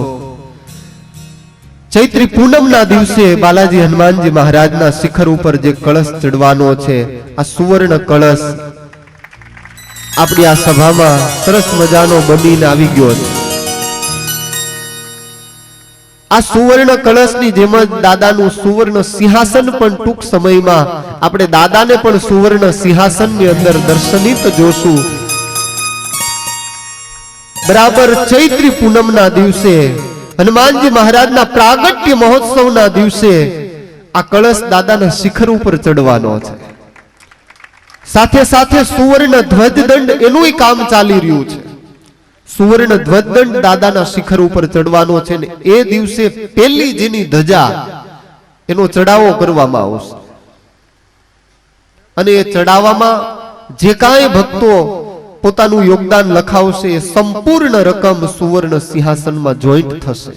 ચૈત્રી પૂનમના દિવસે બાલાજી હનુમાનજી મહારાજના શિખર ઉપર જે કળશ ચડવાનો છે, આ સુવર્ણ કળશ આપણી આ સભામાં સરસ મજાનો બનીને આવી ગયો છે. આ સુવર્ણ કળશની જેમ જ દાદાનું સુવર્ણ સિંહાસન પણ ટૂંક સમયમાં આપણે દાદાને પણ સુવર્ણ સિંહાસનની અંદર દર્શનિત જોશું. બરાબર ચૈત્રી પૂનમના દિવસે હનુમાનજી મહારાજના પ્રાગટ્ય મહોત્સવના દિવસે આ કળશ દાદાના શિખર ઉપર ચડવાનો છે. સાથે સાથે સુવર્ણ ધ્વજદંડ એનું કામ ચાલી રહ્યું છે. સુવર્ણ ધ્વજદંડ દાદાના શિખર ઉપર ચડવાનો છે ને એ દિવસે પહેલી જેની ધજા એનો ચડાવો કરવામાં આવશે. અને એ ચડાવવામાં જે કાંઈ ભક્તો પોતાનું યોગદાન લખાવશે એ સંપૂર્ણ રકમ સુવર્ણ સિંહાસનમાં જોઈન્ટ થશે.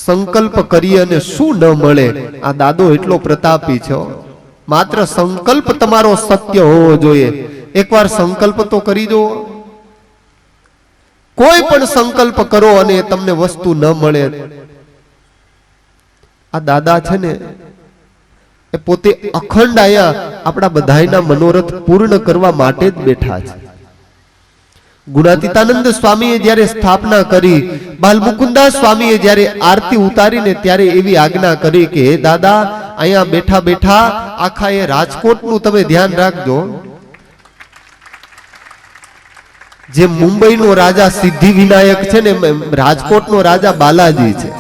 સંકલ્પ કરીએ અને શું ન મળે. આ દાદો એટલો પ્રતાપી છે. માત્ર સંકલ્પ તમારો સત્ય હોવો જોઈએ. એકવાર સંકલ્પ તો કરી જુઓ. કોઈ પણ સંકલ્પ કરો અને તમને વસ્તુ ન મળે. આ દાદા છે ને એ પોતે અખંડ આયા આપણા બધાયના મનોરથ પૂર્ણ કરવા માટે જ બેઠા છે. ગુણાતીતાનંદ સ્વામીએ જ્યારે સ્થાપના કરી, બાલમુકુંદાસ સ્વામીએ જ્યારે આરતી ઉતારીને ત્યારે એવી આજ્ઞા કરી કે હે દાદા, અહીંયા બેઠા બેઠા આખા એ રાજકોટનું તમે ધ્યાન રાખજો. જે મુંબઈનો રાજા સિદ્ધિ વિનાયક છે ને, રાજકોટનો રાજા બાલાજી છે.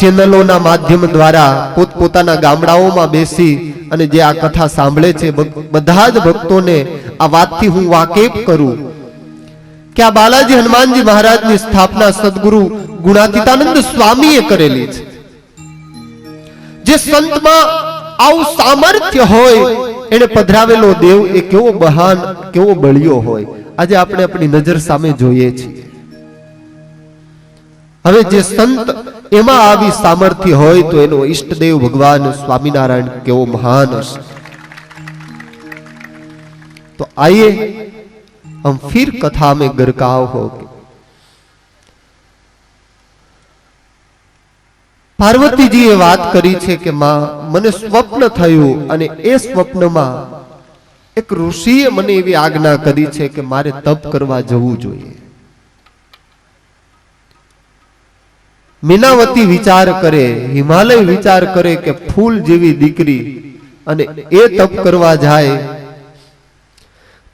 ચેનલોના માધ્યમ દ્વારા પોતપોતાના ગામડાઓમાં બેસી અને જે આ કથા સાંભળે છે બધા જ ભક્તોને આ વાતથી હું વાકેફ કરું કે આ બાલાજી હનુમાનજી મહારાજની સ્થાપના સદગુરુ ગુણાતીતાનંદ સ્વામીએ કરેલી છે. જે સંતમાં આવું સામર્થ્ય હોય એને પધરાવેલો દેવ એ કેવો મહાન, કેવો બળિયો હોય. આજે આપણે આપણી નજર સામે જોઈએ છીએ. હવે જે સંત એમાં આવી સામર્થ્ય હોય તો એનો ઈષ્ટદેવ ભગવાન સ્વામિનારાયણ કેવો મહાન હશે. તો આइए हम फिर कथा में गरकाव हो गए. પાર્વતીજીએ વાત કરી છે કે માં, મને સ્વપ્ન થયું અને એ સ્વપ્નમાં એક ઋષિએ મને એવી આજ્ઞા કરી છે કે મારે તપ કરવા જવું જોઈએ. મીનાવતી વિચાર કરે, હિમાલય વિચાર કરે કે ફૂલ જેવી દીકરી અને એ તપ કરવા જાય.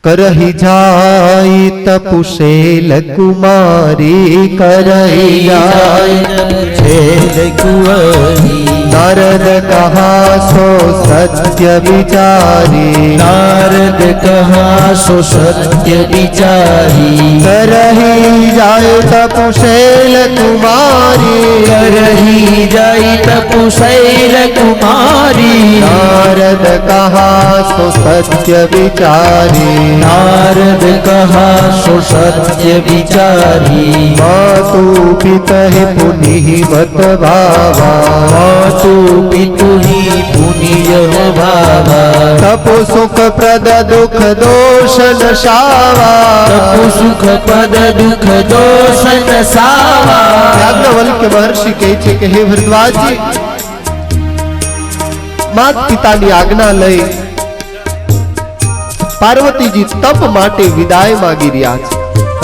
કરહી જાય તપુશેલ કુમારી, કરહી જાય તપુશેલ કુંવરી. नारद कहा सो सत्य विचारी, नारद कहा सो सत्य विचारी. करही जाय तपुशैल कुमारी, करही जाय तपुशैल कुमारी. नारद कहा सो सत्य विचारी, नारद कहा सो सत्य विचारी. मातु पितहि पुनि मत भावा, तू पितु ही पुनिय भावा. तपो सुख प्रद दुख दोष नशावा, तपु सुख पद दुख दोष नसावा. યાજ્ઞવલ્ક્ય મહર્ષિ કહે છે કે હે ભરદ્વાજજી, માત પિતાની આજ્ઞા લઈ પાર્વતીજી તપ માટે વિદાય માંગી રહ્યા છે.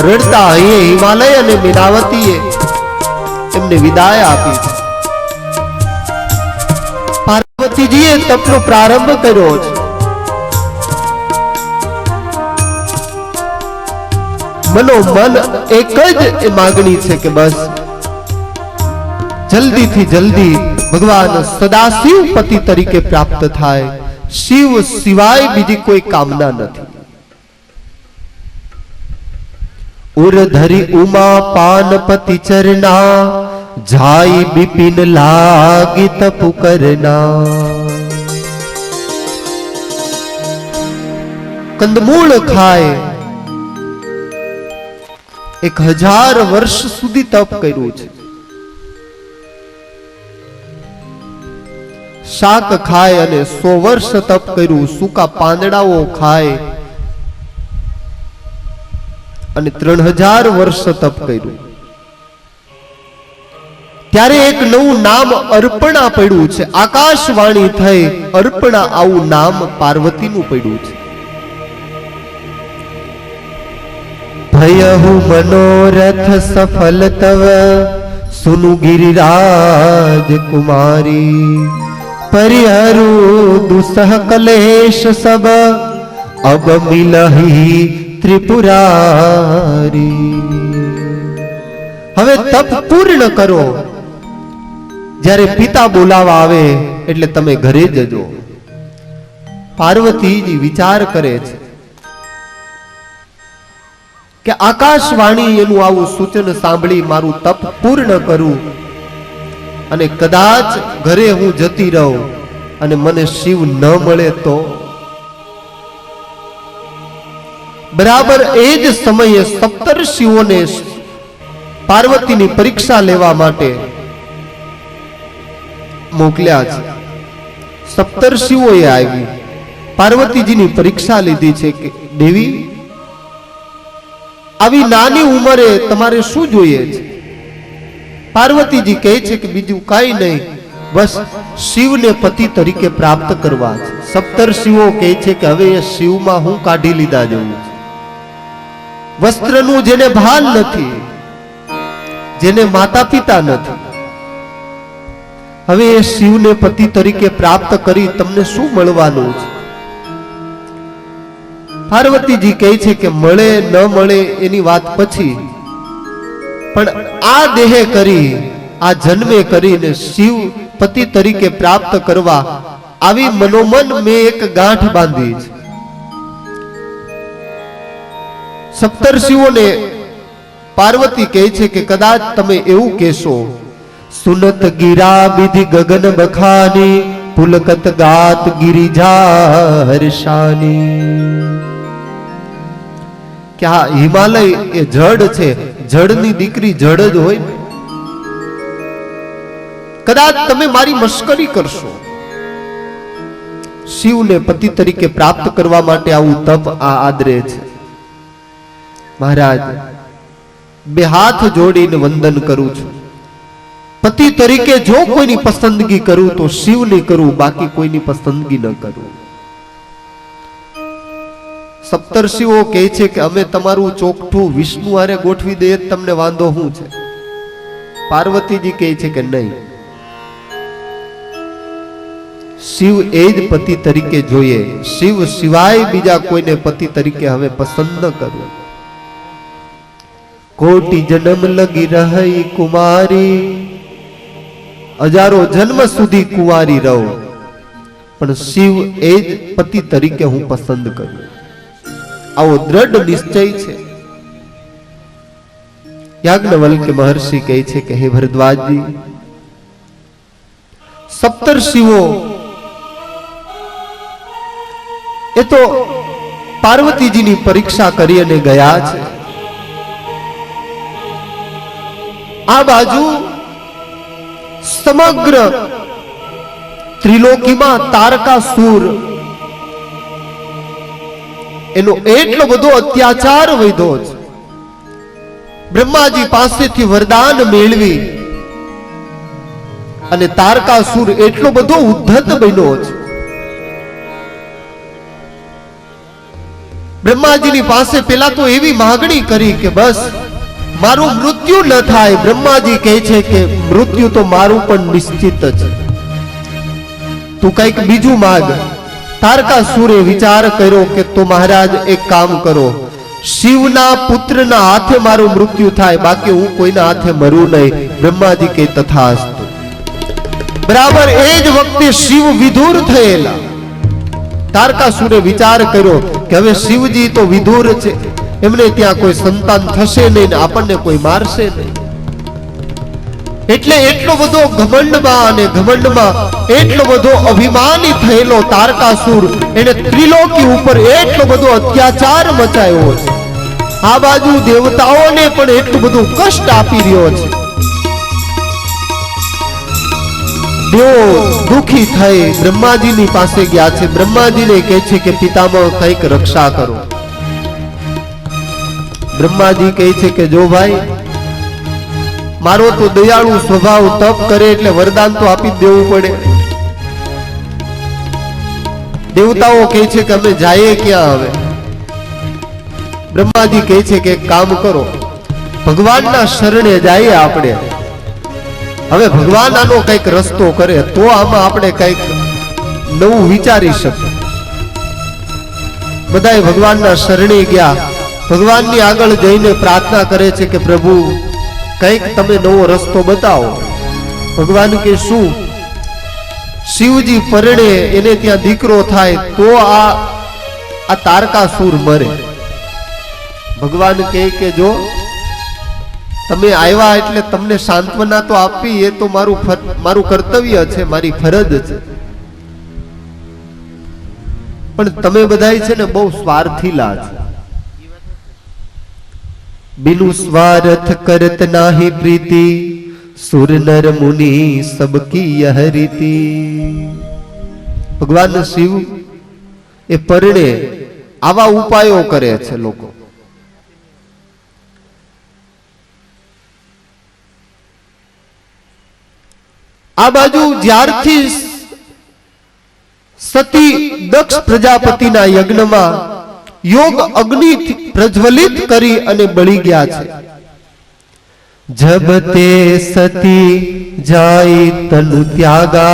રડતા હૈયે હિમાલય અને મીનાવતીએ એમને વિદાય આપી છે. પાર્વતીજીએ તપનો પ્રારંભ કર્યો છે. મનોમન એક જ એ માગણી છે કે બસ જલ્દીથી જલ્દી ભગવાન સદાશિવ પતિ તરીકે પ્રાપ્ત થાય. શિવ સિવાય બીજી કોઈ કામના નથી. ઉરધરી ઉમા પાનપતિ ચરણા, જાય બિપિન લાગી તપુ કરના. કંદમૂળ ખાય 1000 વર્ષ સુધી તપ કર્યું છે. શાક ખાય અને 100 વર્ષ તપ કર્યું. સૂકા પાંદડાઓ ખાય અને 3000 વર્ષ તપ કર્યું. ત્યારે એક નવું નામ અર્પણા પડ્યું છે. આકાશવાણી થઈ અર્પણા, આવું નામ પાર્વતીનું પડ્યું છે. ભયહુ મનોરથ સફલ તવ, સુનુ ગિરિરાજ કુમારી. પરિહરુ દુસહ કલેશ સબ, અબ મિલહી ત્રિપુરારી. હવે તપ પૂર્ણ કરો. જ્યારે પિતા બોલાવા આવે એટલે તમે ઘરે જજો. પાર્વતીજી વિચાર કરે છે કે આકાશવાણી એનું આવું સૂચન સાંભળી મારું તપ પૂર્ણ કરું અને કદાચ ઘરે હું જતી રહું અને મને શિવ ન મળે તો. બરાબર એ જ સમયે સપ્તર્ષિઓને પાર્વતીની પરીક્ષા લેવા માટે મોકલ્યા છે. સપ્તર્ષિઓએ આવી પાર્વતીજીની પરીક્ષા લીધી છે કે દેવી, આવી નાની ઉંમરે તમારે શું જોઈએ છે? પાર્વતીજી કહે છે કે બીજું કાંઈ નહીં, બસ શિવને પતિ તરીકે પ્રાપ્ત કરવા છે. સપ્તર્ષિઓ કહે છે કે હવે એ શિવમાં હું કાઢી લીધા જેવું છે. વસ્ત્રનું જેને ભાન નથી, જેને માતા પિતા નથી, હવે એ શિવને પતિ તરીકે પ્રાપ્ત કરી તમને શું મળવાનું છે? પાર્વતીજી કહે છે કે મળે ન મળે એની વાત પછી, પણ આ દેહે કરી, આ જન્મે કરીને શિવ પતિ તરીકે પ્રાપ્ત કરવા આવી મનોમન મેં એક ગાંઠ બાંધી છે. સપ્તર્ષિઓને પાર્વતી કહે છે કે કદાચ તમે એવું કહેશો, સુનત ગીરા વિધિ ગગન બખાની, પુલકત ગાત ગિરિજા હર્ષાની, કે આ હિમાલય એ જડ છે, જડની દીકરી જડ જ હોય. કદાચ તમે મારી મશ્કરી કરશો. શિવને પતિ તરીકે પ્રાપ્ત કરવા માટે આવું તપ આ આદરે છે. મહારાજ, બે હાથ જોડીને વંદન કરું છું. પતિ તરીકે જો કોઈની પસંદગી કરું તો શિવની કરું, બાકી કોઈની પસંદગી ન કરું. સપ્તર્ષિઓ કહે છે કે અમે તમારું ચોકઠું વિષ્ણુ હારે ગોઠવી દઈએ, તમને વાંધો શું છે? પાર્વતીજી કહે છે કે નહીં, શિવ એ જ પતિ તરીકે જોઈએ. શિવ સિવાય બીજા કોઈને પતિ તરીકે હવે પસંદ ન કરવું. કોટી જન્મ લગી રહી કુમારી, હજારો જન્મ સુધી કુંવારી રહું, પણ શિવ એ જ પતિ તરીકે હું પસંદ કરું. આવો દ્રઢ નિશ્ચય છે. યાજ્ઞવલ્ક્ય મહર્ષિ કહે છે કે હે ભરદ્વાજજી, સપ્તર્ષિઓ એ તો પાર્વતીજીની પરીક્ષા કરી અને ગયા છે. આ બાજુ સમગ્ર ત્રિલોકીમાં તારકાસુર એનો એટલો બધો અત્યાચાર વધ્યો છે. બ્રહ્માજી પાસેથી વરદાન મેળવી અને તારકાસુર એટલો બધો ઉદ્ધત બન્યો છે. બ્રહ્માજીની પાસે પેલા તો એવી માગણી કરી કે બસ મારું મૃત્યુ ન થાય. બ્રહ્માજી કહે છે કે મૃત્યુ તો મારું પણ નિશ્ચિત છે, તું કઈક બીજું માગ. તારકાસુરે વિચાર કર્યો કે તો મહારાજ એક કામ કરો, શિવના પુત્રના હાથે મારું મૃત્યુ થાય, બાકી હું કોઈના હાથે મરું નહીં. બ્રહ્માજી કે તથાસ્તુ. બરાબર એ જ વખતે શિવ વિધુર થયેલા. તારકાસુરે વિચાર કર્યો કે હવે શિવજી તો વિધુર છે, એમને ત્યાં કોઈ સંતાન થશે નહીં ને આપણને કોઈ મારશે નહીં. એટલે એટલો બધો ઘમંડમાં અને ઘમંડમાં એટલો બધો અભિમાની થયેલો તારકાસુર, એને ત્રિલોકી ઉપર એટલો બધો અત્યાચાર મચાયો છે. આ બાજુ દેવતાઓને પણ એટલું બધું કષ્ટ આપી રહ્યો છે. દેવો દુખી થઈ બ્રહ્માજીની પાસે ગયા છે. બ્રહ્માજીને કહે છે કે પિતામહ કંઈક રક્ષા કરો. બ્રહ્માજી કહે છે કે જો ભાઈ, મારો તો દયાળુ સ્વભાવ, તપ કરે એટલે વરદાન તો આપી જ દેવું પડે. દેવતાઓ કહે છે કે અમે જઈએ ક્યાં હવે? બ્રહ્માજી કહે છે કે એક કામ કરો, ભગવાનના શરણે જઈએ આપણે. હવે ભગવાન આનો કઈક રસ્તો કરે તો આમાં આપણે કઈક નવું વિચારી શકીએ. બધાએ ભગવાનના શરણે ગયા. ભગવાનની આગળ જઈને પ્રાર્થના કરે છે કે પ્રભુ કઈક તમે નવો રસ્તો બતાવો. ભગવાન કે શું? શિવજી પરણે, એને ત્યાં દીકરો થાય તો આ તારકાસુર મરે. ભગવાન કહે કે જો તમે આવ્યા એટલે તમને સાંત્વના તો આપવી, એ તો મારું કર્તવ્ય છે, મારી ફરજ છે. પણ તમે બધાય છે ને બહુ સ્વાર્થીલા છે. बिनु स्वार्थ करत नाही प्रीति, सुर नर मुनि सबकी यह रीति। भगवान शिव ए परणे आवा उपायो करे छे लोको। आ बाजू ज्यारथी सती दक्ष प्रजापतिना यज्ञमां योग अग्नि प्रज्वलित करी अने बळी गया छे। जब ते सती जाई तनु त्यागा,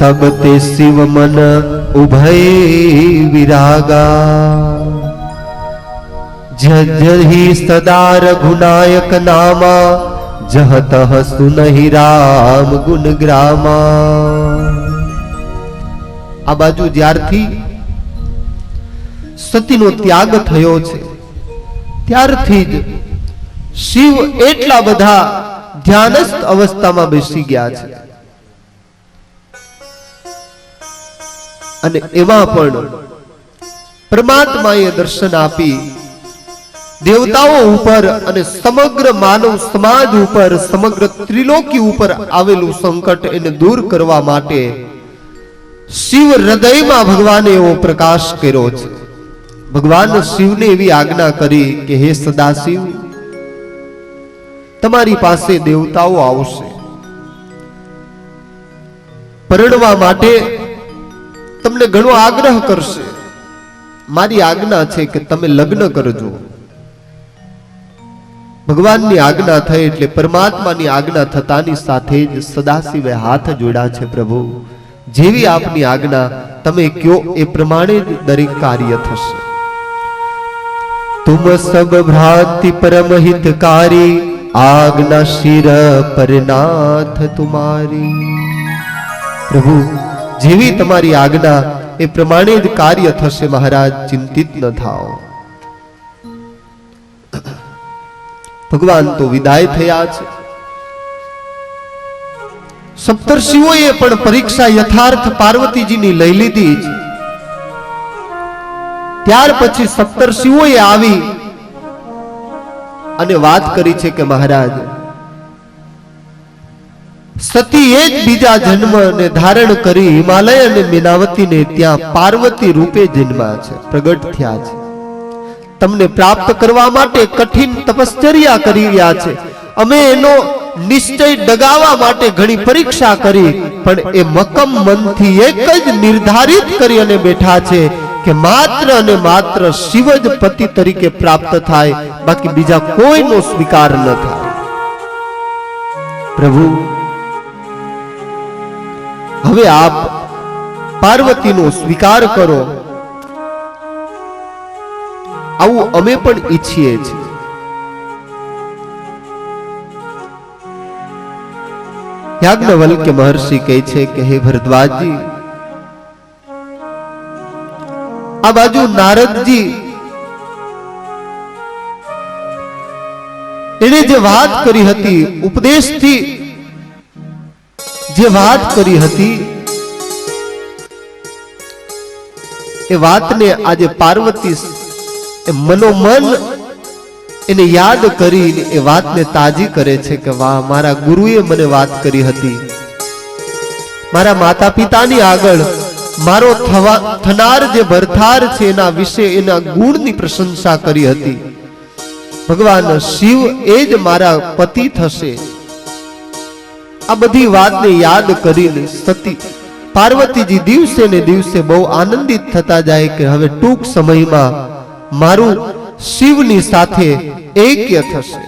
तब ते शिव मन उभय विरागा। जहि सदा रघुनायक नामा, जह तह सुनहि राम गुण ग्रामा। आ बाजू ज्यारथी सतीनो त्याग थयो छे त्यारथी ज शिव एटला बधा ध्यानस्थ अवस्थामां बेसी गया छे अने एमां पण परमात्माए दर्शन आपी देवताओं ऊपर अने समग्र मानव समाज ऊपर समग्र त्रिलोकी ऊपर आवेलुं संकट एने दूर करवा माटे शिव हृदय में भगवाने एवो प्रकाश कर्यो छे। भगवान शिव ने एवी आज्ञा करी कि हे सदाशिव, तमारी पासे देवताओं आवशे, परणवा माटे तमने घणो आग्रह करशे, मारी आज्ञा छे कि तमे लग्न करजो। भगवान की आज्ञा थई एटले परमात्मा की आज्ञा थतानी साथे ज सदाशिवे हाथ जोड़ा छे। प्रभु जेवी आपनी आज्ञा तमे क्यो ए प्रमाणे दरेक कार्य थशे। तुम सब भ्रांति परम हितकारी, आज्ञा शिर परनाथ तुम्हारी। प्रभु जेवी तमारी आज्ञा ए प्रमाणे ज कार्य थशे महाराज, चिंतित न थाओ। भगवान तो विदाय थया छे। सप्तर्षिओए पण परीक्षा यथार्थ पार्वतीजीनी लई लीधी छे। त्यार पछी सप्तर्षिओए आवी अने वात करी छे के महाराज सतीए ज बीजा जन्म ने धारण करी हिमालय अने मीनावती ने त्यां पार्वती रूपे जन्मा छे, प्रगट थया छे। तमने प्राप्त करवा माटे कठिन तपश्चर्या करी रह्या छे। अमे एनो निश्चय डगावा माटे घणी परीक्षा करी, पण ए मकम मनथी एक ज निर्धारित करी अने बैठा छे के मात्र अने मात्र शिव ज पति तरीके प्राप्त थाय, बाकी बीजा कोईनो स्वीकार न थाय। प्रभु हवे आप पार्वतीनो स्वीकार करो, आवुं अमे पण ઈચ્છીએ છીએ। याज्ञवल्क्य महर्षि कहे छे कि हे भरद्वाज जी, आ बाजू नारद जी एने जे वात करी हती, उपदेश थी जे वात करी हती, ए वात ने आज पार्वती मनोमन एने याद करी ए वात ने ताजी करे छे के वाह मारा गुरुए मने वात करी हती, मारा माता पितानी आगळ मारो थनार जे भरथार छे एना विषे एना गुणनी प्रशंसा करी हती। भगवान शिव एज मारा पति थशे। आ बधी वात ने याद करीने सती पार्वतीजी दिवसे ने दिवसे बहु आनंदित थता जाए के हवे टूंक समयमां मारू शिवनी साथे ऐक्य थशे।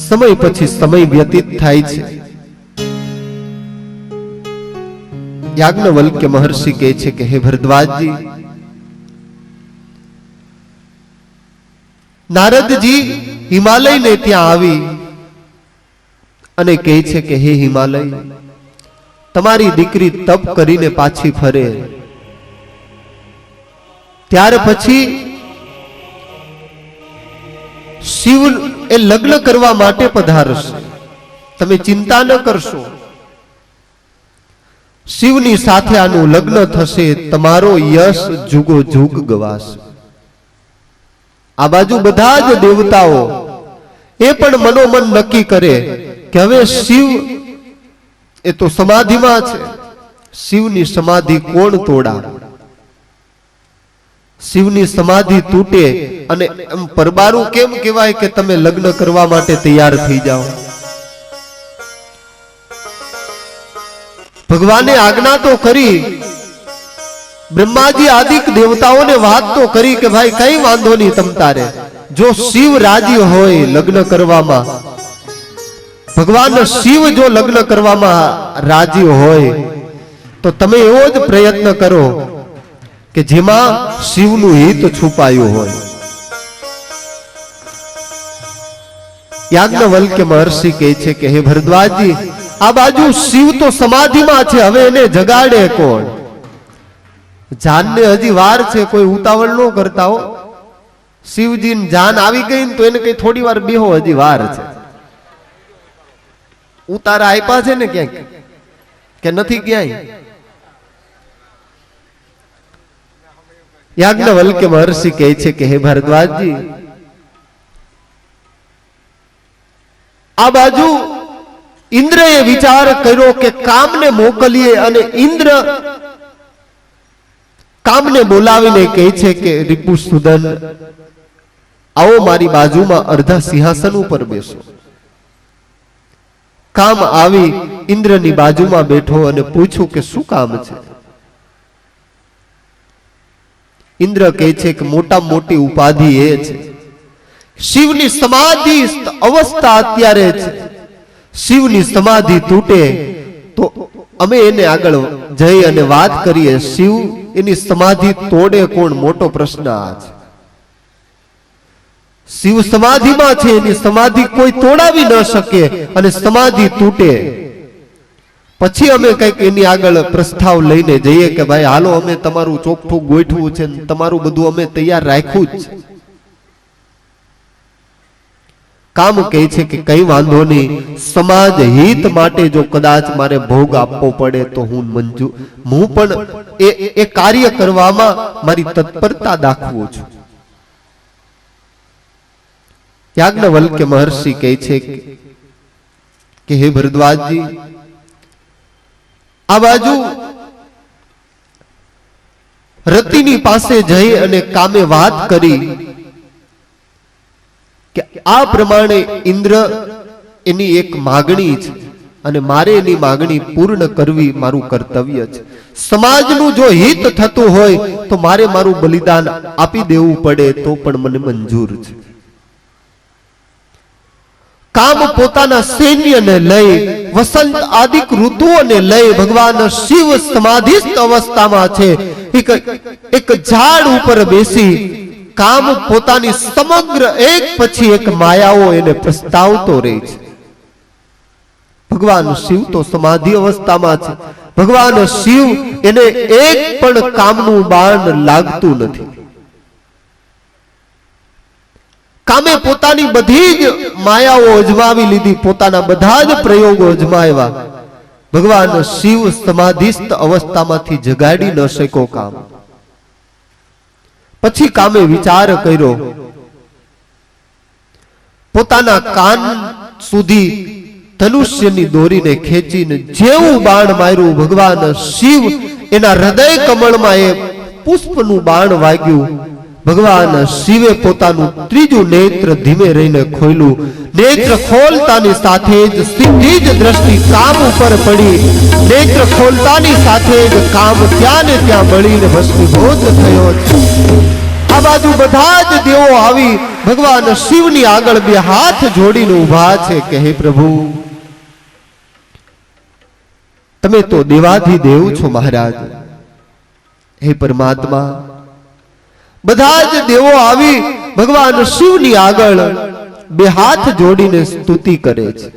समय पछी समय व्यतीत थाय छे। याज्ञवल्क्य महर्षि कहे छे कि हे भरद्वाज जी, नारद जी हिमालय ने त्यां आवी अने कहे छे कि हे हिमालय, तमारी दीकरी तप करीने पाછી फरे, त्यार पछी शिव ए लग्न करवा माटे पधारशे, तमे चिंता न करशो। શિવની સાથે આનું લગ્ન થશે, તમારો યશ જુગો જુગ ગવાશે. આ બાજુ બધા જ દેવતાઓ એ પણ મનોમન નક્કી કરે કે હવે શિવ એ તો સમાધિમાં છે, શિવની સમાધિ કોણ તોડા? શિવની સમાધિ તૂટે અને એમ પરબારું કેમ કહેવાય કે તમે લગ્ન કરવા માટે તૈયાર થઈ જાઓ? ભગવાને આજ્ઞા તો કરી, બ્રહ્માજી આદિક દેવતાઓને વાત તો કરી કે ભાઈ કઈ વાંધો નહીં, તમ તારે જો શિવ રાજી હોય લગ્ન કરવામાં, ભગવાન શિવ જો લગ્ન કરવામાં રાજી હોય તો તમે એવો જ પ્રયત્ન કરો કે જેમાં શિવનું હિત છુપાયું હોય. યાજ્ઞવલ્ક્ય મહર્ષિ કહે છે કે હે ભરદ્વાજજી, આ બાજુ શિવ તો સમાધિમાં છે, હવે એને જગાડે કોણ? જાનને હજી વાર છે, કોઈ ઉતાવળ ન કરતા હો. શિવજીની જાન આવી ગઈ ને તો એને કઈ થોડી વાર બેહો, હજી વાર છે. ઉતારા આપ્યા છે ને ક્યાંક કે નથી ક્યાંય? યાજ્ઞવલ્ક્ય મહર્ષિ કહે છે કે હે ભરદ્વાજજી, આ બાજુ ઇન્દ્રએ વિચાર કર્યો કે કામને મોકલીએ, અને ઇન્દ્ર કામને બોલાવીને કહે છે કે રિપુસુદન, આવો મારી બાજુમાં અર્ધા સિંહાસન ઉપર બેસો. કામ આવી ઇન્દ્રની બાજુમાં બેઠો અને પૂછ્યું કે શું કામ છે? ઇન્દ્ર કહે છે કે મોટા મોટી ઉપાધિ એ છે, શિવની સમાધિ અવસ્થા અત્યારે છે, શિવની સમાધિ તૂટે તો અમે એને આગળ જઈ અને વાત કરીએ, શિવ એની સમાધિ તોડે કોણ? મોટો પ્રશ્ન આ છે. શિવ સમાધિમાં છે, એની સમાધિ કોઈ તોડાવી ન શકે, અને સમાધિ તૂટે પછી અમે કઈક એની આગળ પ્રસ્તાવ લઈને જઈએ કે ભાઈ હાલો, અમે તમારું ચોખ્ઠું ગોઠવું છે, તમારું બધું અમે તૈયાર રાખ્યું જ છે. કામ કહે છે કે કઈ વાંધો નહીં, સમાજ હિત માટે જો કદાચ મારે ભોગ આપવો પડે તો હું પણ એ કાર્ય કરવામાં મારી તત્પરતા દાખવું છું. યાજ્ઞવલ્ક્ય મહર્ષિ કહે છે કે હે ભરદ્વાજજી, આ બાજુ રતિની પાસે જઈ અને કામે વાત કરી કે આ પ્રમાણે ઇન્દ્ર એની એક માગણી છે, અને મારે એની માગણી પૂર્ણ કરવી મારું કર્તવ્ય છે. સમાજનું જો હિત થતું હોય તો મારે મારું બલિદાન આપી દેવું પડે તો પણ મને મંજૂર છે. કામ પોતાના સૈન્યને લઈ, વસંત આદિક ઋતુઓને લઈ ભગવાન શિવ સમાધિસ્થ અવસ્થામાં છે. એક ઝાડ ઉપર બેસી કામ પોતાની સમગ્ર એક પછી એક માયાઓ એને પ્રસ્તાવતો રહે છે. ભગવાન શિવ તો સમાધિ અવસ્થામાં છે, ભગવાન શિવ એને એક પણ કામનું બાણ લાગતું નથી. કામે પોતાની બધી જ માયાઓ અજમાવી લીધી, પોતાના બધા જ પ્રયોગો અજમાવ્યા, ભગવાન શિવ સમાધિસ્થ અવસ્થામાંથી જગાડી ન શક્યો કામ. પછી કામે વિચાર કર્યો, પોતાના કાન સુધી ધનુષ્યની દોરીને ખેંચીને જેવું બાણ માર્યું, ભગવાન શિવ એના હૃદય કમળમાં એ પુષ્પનું બાણ વાગ્યું. ભગવાન શિવે પોતાનું ત્રીજું નેત્ર ધીમે રહીને ખોલ્યું. નેત્ર ખોલતાની સાથે જ સીધી જ દ્રષ્ટિ કામ ઉપર પડી. નેત્ર ખોલતાની સાથે જ કામ ત્યાં ને ત્યાં બળીને ભસ્મીભૂત થયો. આ બાજુ બધા જ દેવો આવી ભગવાન શિવની આગળ બે હાથ જોડીને ઊભા છે કે હે પ્રભુ, તમે તો દેવાધિદેવ છો મહારાજ. હે પરમાત્મા, બધા જ દેવો આવી ભગવાન શિવની આગળ બે હાથ જોડીને સ્તુતિ કરે છે.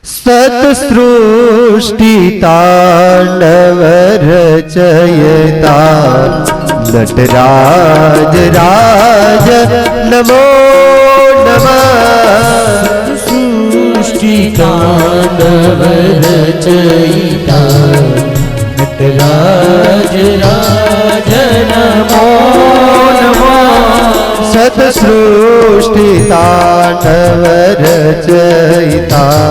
સત સૃષ્ટિ તાંડવ રચયતા નટરાજ રાજ નમો નમઃ. સૃષ્ટિ તાંડવ રચયિતા રાજ રાજ નમો નમઃ સતસૃષ્ટિ તાંડવ રચયિતા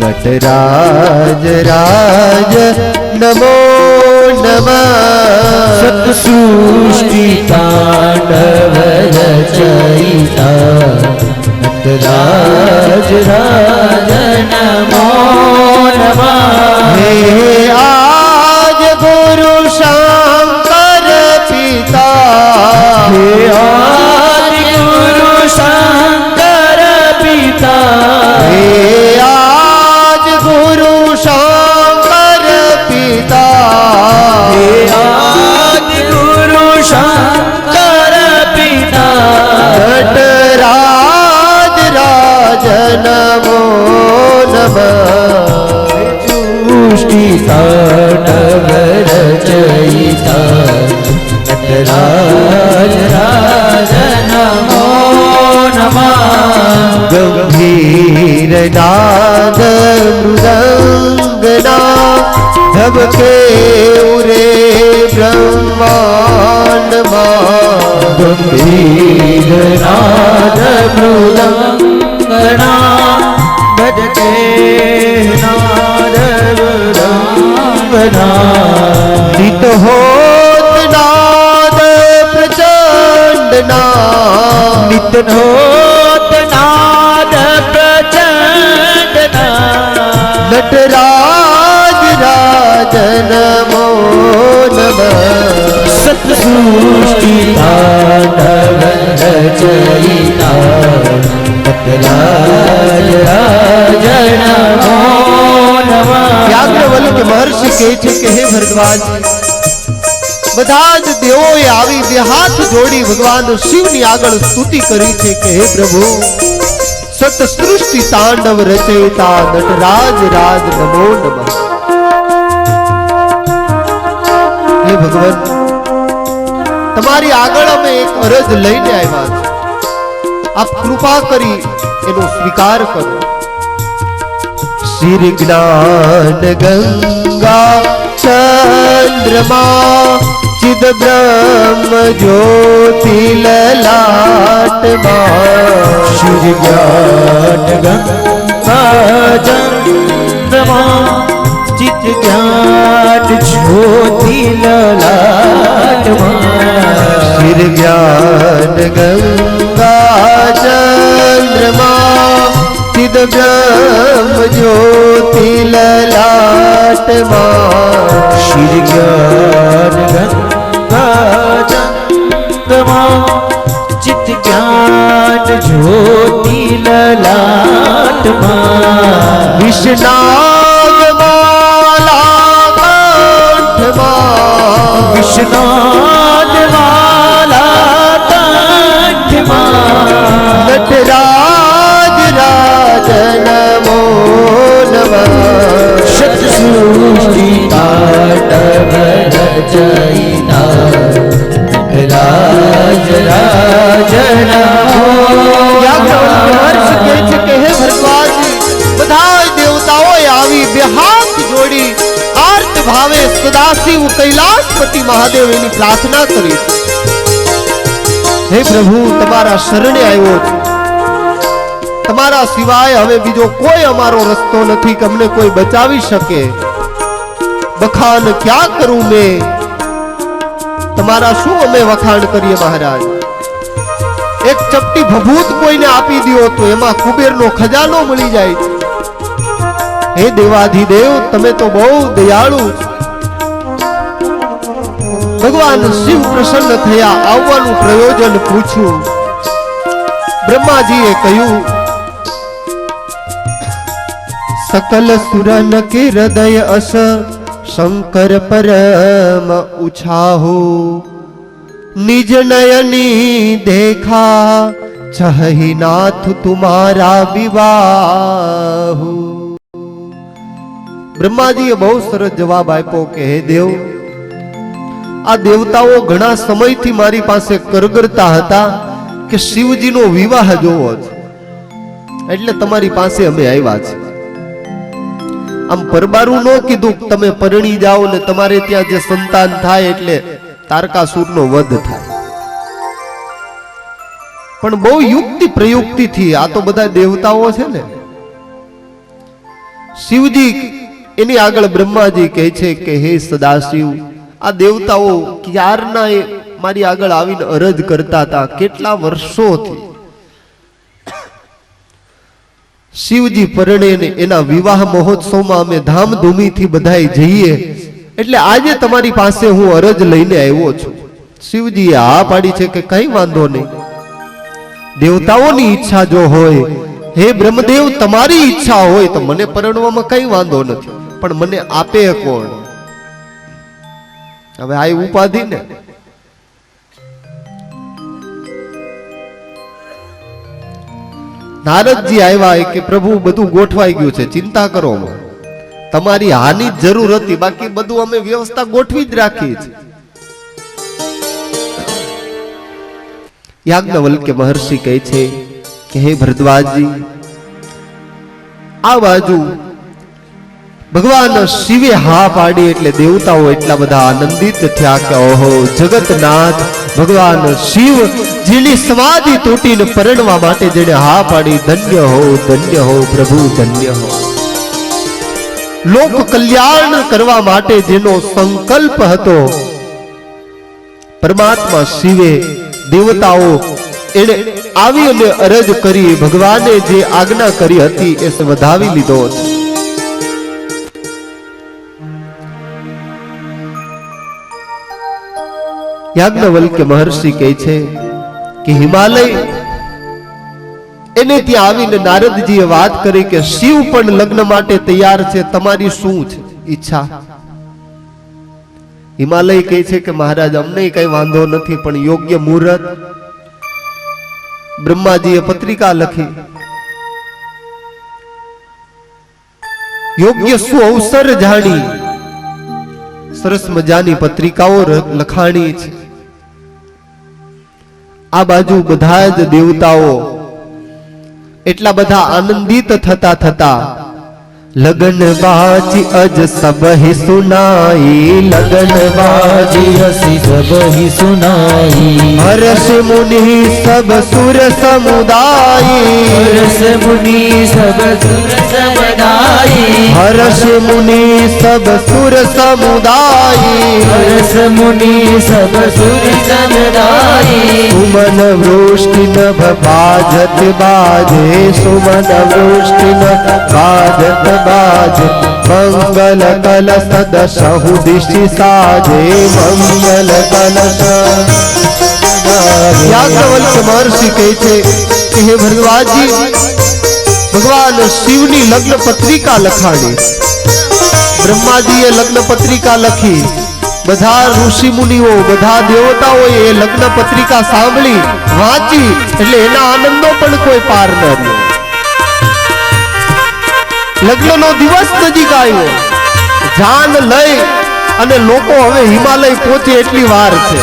નટરાજ રાજ નમો નમઃ સતસૃષ્ટિ તાંડવ રચયિતા નટરાજ રાજ નમો નમઃ હે આજ ગુરુ શંકર પિતા હે આદિ ગુરુ શંકર પિતા હે આજ ગુરુ શંકર પિતા હે આદિ ગુરુ શંકર પિતા નટરાજ રાજ નમો નમઃ સૃષ્ટિ તાંડવ રચયિતા નટરાજ રાજ નમો નમઃ ગંભીર નાદ મૃદંગના ધબકે ઉરે બ્રહ્માંડમાં ગંભીર નાદ મૃદંગના ભજકે નાદ મૃદંગના નિત હોત નાદ પ્રચંડના નિત હોત નાદ પ્રચંડના નટરાજ રાજ નમો નમઃ સતસૃષ્ટિ તાંડવ રચયિતા નટરાજ રાજ નમો નમઃ યાજ્ઞવલ્ક્ય મહર્ષિ કહે છે કે હે ભરદ્વાજ બધા જ દેવોએ આવી બે હાથ જોડી ભગવાન શિવની આગળ સ્તુતિ કરી છે કે હે પ્રભુ સત સૃષ્ટિ તાંડવ રચયિતા નટરાજ રાજ નમો નમઃ હે ભગવાન તમારી આગળ અમે એક અરજ લઈને આવ્યા છે આપ કૃપા કરી એનો સ્વીકાર કરો શ્રી જ્ઞાન ગંગા ચંદ્રમા ચિદ બ્રહ્મ જ્યોતિ લલાટમાં શ્રી જ્ઞાન ગંગા ચંદ્રમા ચિત્ત જ્ઞાન જ્યોતિ લલાટમાં શ્રી જ્ઞાન ગંગા ચંદ્રમા ચિદ બ્રહ્મ જ્યોતિ લલાટમાં શ્રી જ્ઞાન ગંગા ચંદ્રમા ચિત્ત જ્ઞાન જ્યોતિ લલાટમાં વિષ્ણાગ માલા કંઠમાં વિષ્ણાદ માલા કંઠમાં નટરાજ રાજ નમો નમઃ સતસૃષ્ટિ તાંડવ રચયિતા નટરાજ રાજ નમો યાજ્ઞવલ્ક્ય મહર્ષિ કહે છે કે હે ભરદ્વાજ બધા દેવતાઓએ આવી બે હાથ જોડી આર્ત ભાવે સદાશિવ કૈલાસપતિ મહાદેવ એની પ્રાર્થના કરી હે પ્રભુ તમારા શરણે આવ્યો છું તમારા સિવાય હવે બીજો કોઈ અમારો રસ્તો નથી કે અમને કોઈ બચાવી શકે બખાન ક્યાં કરું મેં તમારા શું અમે વખાણ કરીએ મહારાજ એક ચપટી ભભૂત કોઈને આપી દો તો એમાં કુબેરનો ખજાનો મળી જાય છે હે દેવાધિદેવ તમે તો બહુ દયાળુ છો ભગવાન શિવ પ્રસન્ન થયા આવવાનું પ્રયોજન પૂછ્યું બ્રહ્માજીએ કહ્યું सकल सुरन के हृदय अस शंकर परम उछाहो निज नयनी देखा छहि नाथ तुम्हारा विवाह। બ્રહ્માજીએ બહુ સરસ જવાબ આપ્યો કે હે દેવ, આ દેવતાઓ ઘણા સમયથી મારી પાસે કરગરતા હતા કે શિવજીનો વિવાહ જોવો છે, એટલે તમારી પાસે અમે આવ્યા છે. આમ પરબારું ન કીધું કે તમે પરણી જાઓ ને તમારે ત્યાં જે સંતાન થાય એટલે તારકાસુરનો વધ થાય, પણ બહુ યુક્તિ પ્રયુક્તિથી. આ તો બધા દેવતાઓ છે ને. શિવજી એની આગળ બ્રહ્માજી કહે છે કે હે સદાશિવ, આ દેવતાઓ ક્યારના મારી આગળ આવીને અરજ કરતા હતા, કેટલા વર્ષોથી. શિવજી પરણે ને એના વિવાહ મહોત્સવમાં અમે ધામધૂમીથી બધાય જઈએ, એટલે આજે તમારી પાસે હું અરજ લઈને આવ્યો છું. શિવજીએ હા પાડી છે કે કઈ વાંધો નહીં, દેવતાઓની ઈચ્છા જો હોય, હે બ્રહ્મદેવ તમારી ઈચ્છા હોય તો મને પરણવામાં કઈ વાંધો નથી, પણ મને આપે કોણ? હવે આ ઉપાધિ ને. નારદજી આવ્યા કે પ્રભુ બધું ગોઠવાઈ ગયું છે, ચિંતા કરો, તમારી હાની જ જરૂર હતી, બાકી બધું અમે વ્યવસ્થા ગોઠવી જ રાખી છે. યાજ્ઞવલ્ક્ય મહર્ષિ કહે છે કે હે ભરદ્વાજજી, આ બાજુ ભગવાન શિવે હા પાડી એટલે દેવતાઓ એટલા બધા આનંદિત થયા કે ઓહો, જગતનાથ ભગવાન શિવ જેની સમાધિ તૂટીને પરણવા માટે જેને હા પાડી, ધન્ય હો પ્રભુ, ધન્ય હો. લોક કલ્યાણ કરવા માટે જેનો સંકલ્પ હતો, પરમાત્મા શિવે દેવતાઓ એને આવી અને અરજ કરી, ભગવાને જે આજ્ઞા કરી હતી એ વધાવી લીધો છે. યાજ્ઞવલ્ક્ય મહર્ષિ કહે છે કે હિમાલય એને ત્યાં આવીને નારદજીએ વાત કરી કે શિવ પણ લગ્ન માટે તૈયાર છે, તમારી શું છે ઈચ્છા? હિમાલય કહે છે કે મહારાજ અમને કઈ વાંધો નથી, પણ યોગ્ય મુહૂર્ત. બ્રહ્માજીએ પત્રિકા લખી, યોગ્ય શું અવસર જાણી સરસ મજાની પત્રિકાઓ લખાણી છે. આ બાજુ બધા જ દેવતાઓ એટલા બધા આનંદિત થતા થતા लगन बाजी अज सब ही सुनाई, लगन बाजी हसी सब ही सुनाई, हर्ष मुनि सब सुर समुदाई, हर्ष मुनि सब सुर समुदाई, हर्ष मुनि सब सुर समुदाई, हर्ष मुनि सब सुर समुदाई, सुमन वृष्टि नभ बाजत बाजे, सुमन वृष्टि नभ बाजत बाज, मंगल कलश दशहु दिशि साजे, मंगल कलश. યાજ્ઞવલ્ક્ય મહર્ષિ કહે છે કે હે ભરદ્વાજજી, ભગવાન શિવની લગ્ન પત્રિકા લખાણી. બ્રહ્માજીએ લગ્ન પત્રિકા લખી, બધા ઋષિ મુનિઓ બધા દેવતાઓએ એ લગ્ન પત્રિકા સાંભળી વાંચી, એટલે એના આનંદનો પણ કોઈ પાર ન રહ્યો. લગ્નનો દિવસ નજીક આવ્યો, જાન લઈ અને લોકો હવે હિમાલય પહોંચે એટલી વાર છે.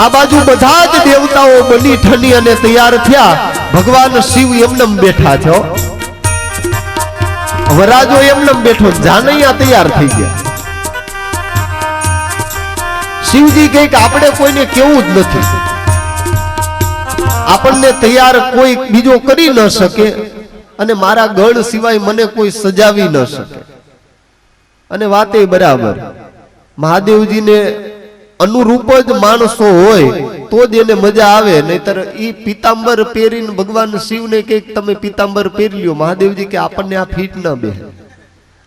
આ બાજુ બધા જ દેવતાઓ બની ઠની અને તૈયાર થયા. ભગવાન શિવ એમને બેઠા છે, વરાજો એમને બેઠો, જાનૈયા તૈયાર થઈ ગયા. શિવજી કહે કે આપણે કોઈને કેવું જ નથી, આપણને તૈયાર કોઈ બીજો કરી ન શકે, અને મારા ગણ સિવાય મને કોઈ સજાવી ન શકે. અને વાતે બરાબર, મહાદેવજીને અનુરૂપ જ માણસો હોય તો જ એને મજા આવે, નહીતર ઈ પીતાંબર પહેરીને ભગવાન શિવને કે તમે પીતાંબર પહેરી લ્યો, મહાદેવજી કે આપણને આ ફીટ ન બે,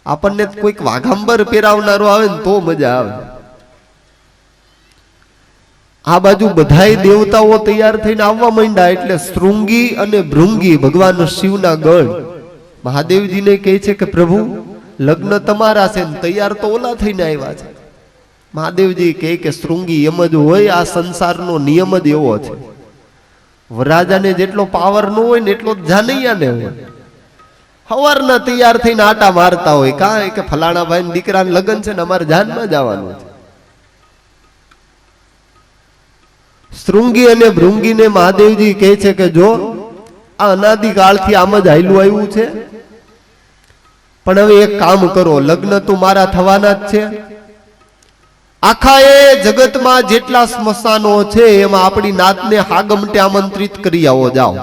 આપણને કોઈક વાઘાંબર પહેરાવનારો આવે ને તો મજા આવે. આ બાજુ બધાય દેવતાઓ તૈયાર થઈને આવવા માંડ્યા, એટલે શૃંગી અને ભૃંગી ભગવાન શિવના ગણ મહાદેવજીને કહે છે કે પ્રભુ લગ્ન તમારા છે, તૈયાર તો ઓલા થઈને આવ્યા છે. મહાદેવજી કહે કે શૃંગી એમ જ હોય, આ સંસારનો નિયમ જ એવો છે. વરરાજાને જેટલો પાવર ન હોય ને એટલો જાનૈયાને હોય. સવારના તૈયાર થઈને આટા મારતા હોય, કાંઈ કે ફલાણા ભાઈ દીકરાને લગ્ન છે ને અમારે જાનમાં જવાનું છે. શૃંગી અને ભૃંગીને મહાદેવજી કહે છે કે જો આ અનાદિકાળથી આમ જ હાલ્યું આવ્યું છે. પણ હવે એક કામ કરો, લગ્ન તો મારા થવાના જ છે. આખા એ જગતમાં જેટલા સ્મશાનો છે એમાં આપણી નાતને હાગમટે આમંત્રિત કરી આવો. જાઓ,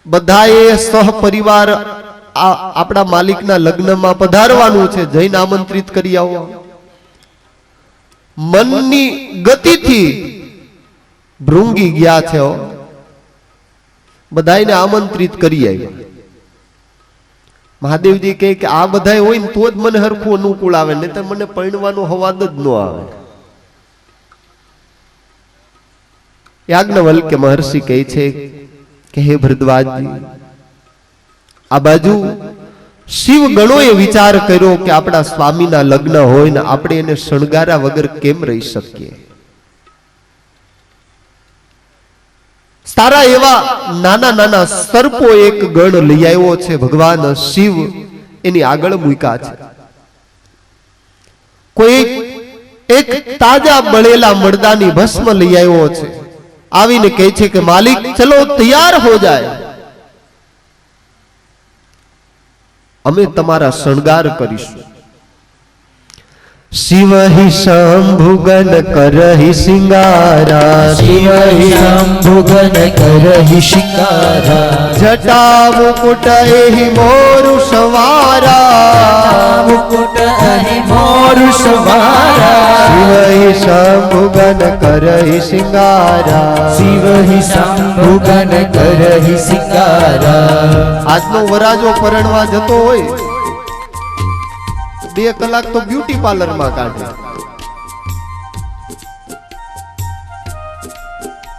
બધાએ સહપરિવાર આપણા માલિકના લગ્નમાં પધારવાનું છે. જઈને આમંત્રિત કરી આવો. મનની ગતિથી ભૃંગી ગયા છે. બધાને આમંત્રિત કરી આવ્યા. મહાદેવજી કહે કે આ બધા હોય ને તો જ મને હરખું અનુકૂળ આવે, નહીં તો મને પરણવાનો હવાદ જ ન આવે. યાજ્ઞવલ્ક્ય મહર્ષિ કહે છે કે હે ભરદ્વાજજી, આ બાજુ શિવ ગણોએ વિચાર કર્યો કે આપણા સ્વામીના લગ્ન હોય ને આપણે એને શણગારા વગર કેમ રહી શકીએ. સારા એવા નાના નાના સર્પો એક ગણ લઈ આવ્યો છે. ભગવાન શિવ એની આગળ મૂક્યા છે. કોઈ એક તાજા બળેલા મરદાની ભસ્મ લઈ આવ્યો છે. આવીને કહે છે કે માલિક ચલો તૈયાર હો જાય, અમે તમારા શણગાર કરીશું. શિવ હિ શંભુગન કરહિ સિંગારા, શિવ હિ શંભુગન કરહિ સિંગારા, જટા મુકુટ એહિ મોરુ સવારા, મુકુટ અહી મોરુ સવારા, શિવ હિ શંભુગન કરહિ સિંગારા, શિવ હિ શંભુગન કરહિ સિંગારા. આજનો વરાજો પરણવા જતો હોય 2 કલાક તો બ્યુટી પાર્લર માં કાઢે.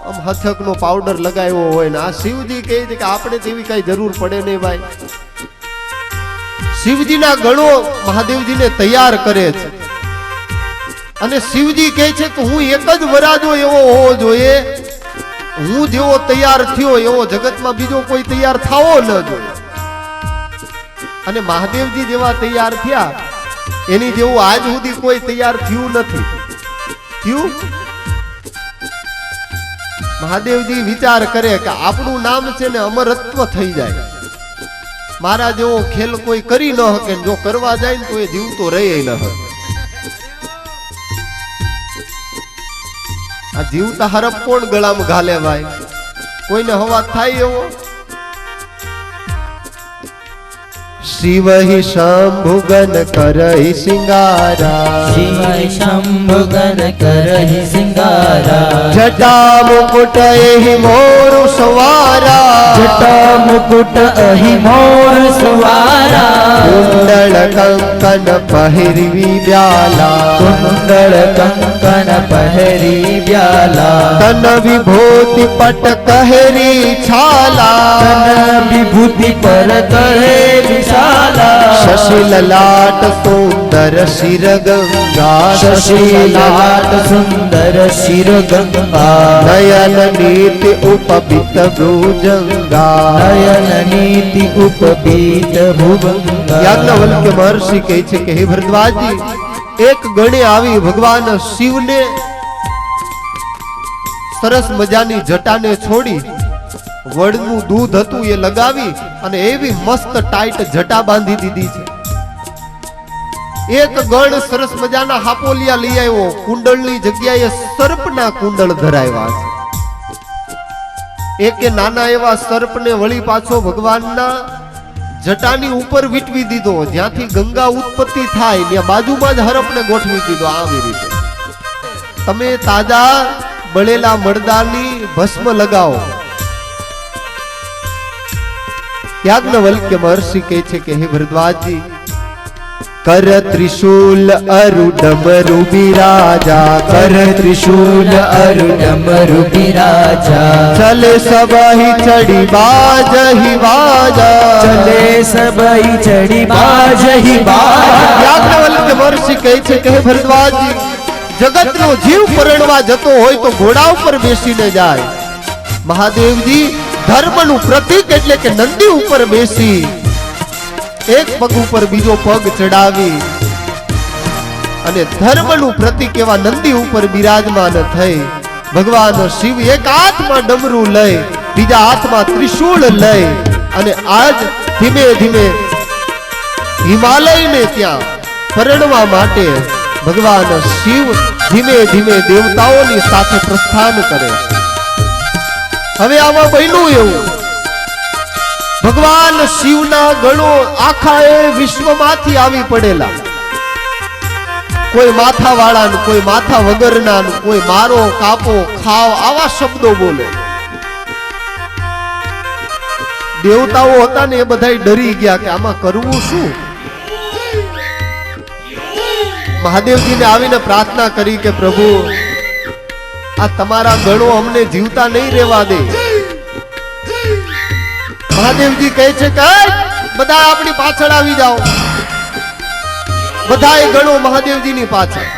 આમ હથકનો પાવડર લગાવ્યો હોય ને આ શિવજી કહે છે કે આપણે તેવી કઈ જરૂર પડે નહીં ભાઈ. શિવજીના ગણો મહાદેવજીને તૈયાર કરે છે અને શિવજી કહે છે કે હું એક જ વરાજો એવો હોવો જોઈએ, હું જેવો તૈયાર થયો એવો જગતમાં બીજો કોઈ તૈયાર થવો ન જોઈએ. અને મહાદેવજી જેવા તૈયાર થયા એની જેવું આજ સુધી કોઈ તૈયાર થયું નથી. થયું? મહાદેવજી વિચાર કરે કે આપણું નામ છે ને અમરત્વ થઈ જાય. મારા જેવો ખેલ કોઈ કરી ન શકે, જો કરવા જાય ને તો એ જીવતો રહે ન શકે. આ જીવતા હરફ કોણ ગળામાં ઘાલે ભાઈ? કોઈને હવા થાય એવો? શિવ હિ શંભુગન કરહિ સિંગારા, શિવ હિ શંભુગન કરહિ સિંગારા, જટા મુકુટ એહિ મોરુ સવારા, જટા મુકુટ અહી મોર સવારા, કુંડળ કંકન પહેરવી બ્યાલા, કુંડળ કંકન પહેરી બ્યાલા, તન વિભૂતિ પટ કહેરી છાલા, તન વિભૂતિ પર કહેરી છાલા, શશી લલાટ સુંદર શિર ગંગા, શશી લલાટ સુંદર શિર ગંગા, નયન નીતિ ઉપબિત ભ્રુજંગા, નયન નીતિ ઉપબીત ભુવંગા. યાજ્ઞવલ્ક્ય મહર્ષિ કહે છે કે હે ભરદ્વાજજી, એક ગણે આવી ભગવાન શિવને સરસ મજાની જટાને છોડી વડનું દૂધ હતું એ લગાવી અને એવી મસ્ત ટાઈટ જટા બાંધી દીધી છે. એક ગણ સરસ મજાના હાપોલિયા લઈ આવ્યો, કુંડળની જગ્યાએ સર્પના કુંડળ ધરાવ્યા છે. એકે નાના એવા સર્પને વળી પાછો ભગવાનના જટાની ઉપર વીટવી દીધો. જ્યાંથી ગંગા ઉત્પત્તિ થાય ત્યાં બાજુમાં જ હરપને ગોઠવી દીધો. આવી રીતે તમે તાજા બળેલા મરદાની ભસ્મ લગાવો. યાજ્ઞવલ્ક્ય મહર્ષિ કહે છે કે હે ભરદ્વાજજી, કર ત્રિશૂલ અરુડમરુ બિરાજા, કર ત્રિશૂલ અરુડમરુ બિરાજા, ચલે સબહી ચડી બાજહી બાજા, ચલે સબઈ ચડી બાજહી બાજા. યાજ્ઞવલ્ક્ય મહર્ષિ કહે છે કે હે ભરદ્વાજજી, જગતનો જીવ પરણવા જતો હોય તો ઘોડા ઉપર બેસીને જાય. મહાદેવજી ધર્મનું પ્રતીક એટલે કે નંદી ઉપર બેસી એક પગ ઉપર બીજો પગ ચડાવી અને ધર્મનું પ્રતીક એવા નંદી ઉપર બિરાજમાન થઈ ભગવાન શિવ એક હાથમાં ડમરું લઈ બીજા હાથમાં ત્રિશૂળ લઈ અને આજ ધીમે ધીમે હિમાલયને ત્યાં પરણવા માટે ભગવાન શિવ ધીમે ધીમે દેવતાઓની સાથે પ્રસ્થાન કરે. હવે આમાં બન્યું એવું, ભગવાન શિવના ગણો આખા એ વિશ્વમાંથી આવી પડેલા. કોઈ માથા વાળા, કોઈ માથા વગરના, કોઈ મારો કાપો ખાવ આવા શબ્દો બોલે. દેવતાઓ હતા ને એ બધા ડરી ગયા કે આમાં કરવું શું. મહાદેવજીને આવીને પ્રાર્થના કરી કે પ્રભુ આ તમારા ગણો અમને જીવતા નહીં રહેવા દે. મહાદેવજી કહે છે કે બધા આપણી પાછળ આવી જાઓ. બધાએ ગણો મહાદેવજીની પાછળ.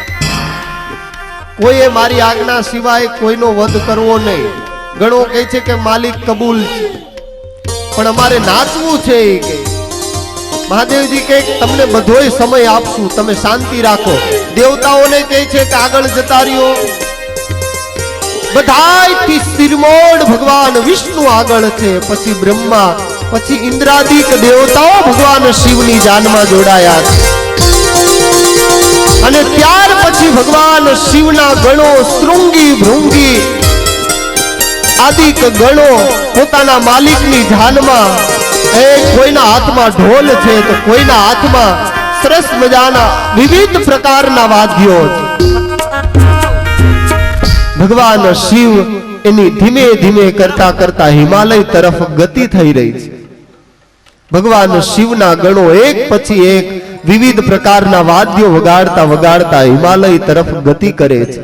કોઈએ મારી આજ્ઞા સિવાય કોઈનો વધ કરવો નહીં. ગણો કહે છે કે માલિક કબૂલ છે, પણ અમારે નાચવું છે. એ કે મહાદેવજી કહે તમને બધોય સમય આપશું, તમે શાંતિ રાખો. દેવતાઓને કહે છે કે આગળ જતા રહ્યો. બધાયથી શિરમોડ ભગવાન વિષ્ણુ આગળ છે, પછી બ્રહ્મા, પછી ઇન્દ્રાદિક દેવતાઓ ભગવાન શિવની જાનમાં જોડાયા છે. અને ત્યાર પછી ભગવાન શિવના ગણો શૃંગી ભૃંગી આદિક ગણો પોતાના માલિકની જાનમાં, કોઈના હાથમાં ઢોલ છે તો કોઈના હાથમાં સરસ મજાના વિવિધ પ્રકારના વાદ્યો છે. ભગવાન શિવ એની ધીમે ધીમે કરતા કરતા હિમાલય તરફ ગતિ થઈ રહી છે. ભગવાન શિવના ગણો એક પછી એક વિવિધ પ્રકારના વાદ્યો વગાડતા વગાડતા હિમાલય તરફ ગતિ કરે છે.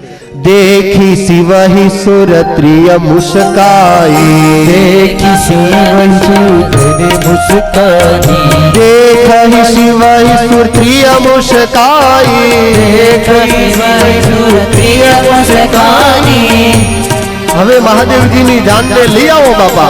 देखी शिवहि सुरत्रिय मुस्काई, देखी शिवहि सुरत्रिय मुस्काई, देखहि शिवहि सुरत्रिय मुस्काई, देखी शिवहि सुरत्रिय मुस्काई. હવે મહાદેવજીની જાનને લઈ આવો બાપા.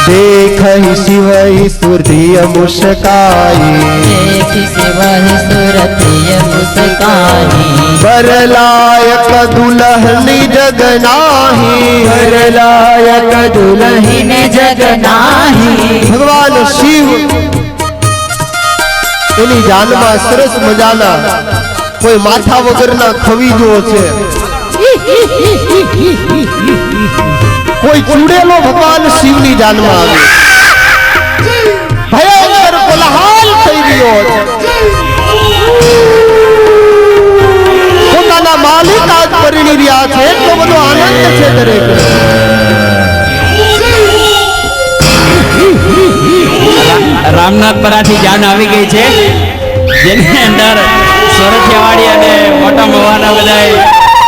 देखहि शिवहि सुरत्रिय मुस्काई, देखी शिवहि सुरत्रिय मुस्काई, बरलायक दुल्हनी जगनाही, बरलायक दुल्हनी जगनाही. ભગવાન શિવ એની જાનમાં સરસ મજાના કોઈ માથા વગરના ખવીજો છે, કોઈ ચૂડેલો ભગવાન શિવની જાનમાં આવે. ભયંકર કોલાહલ થઈ રહ્યો છે. પોતાના માલિક આજ પરિણી રહ્યા છે, એટલો બધો આનંદ છે દરેક. રામનાથ પરાથી જાન આવી ગઈ છે, જેની અંદર સોરઠિયાવાડી અને મોટા મવાના બધા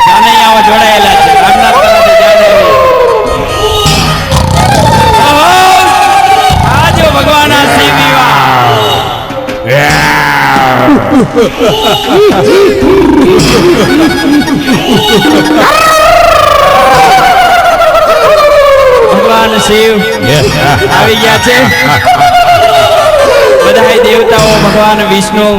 જાનૈયાઓ જોડાયેલા છે. રામનાથ પરાથી જાન આવી ભગવાન શિવ ભગવાન શિવ આવી ગયા છે. બધા દેવતાઓ ભગવાન વિષ્ણુ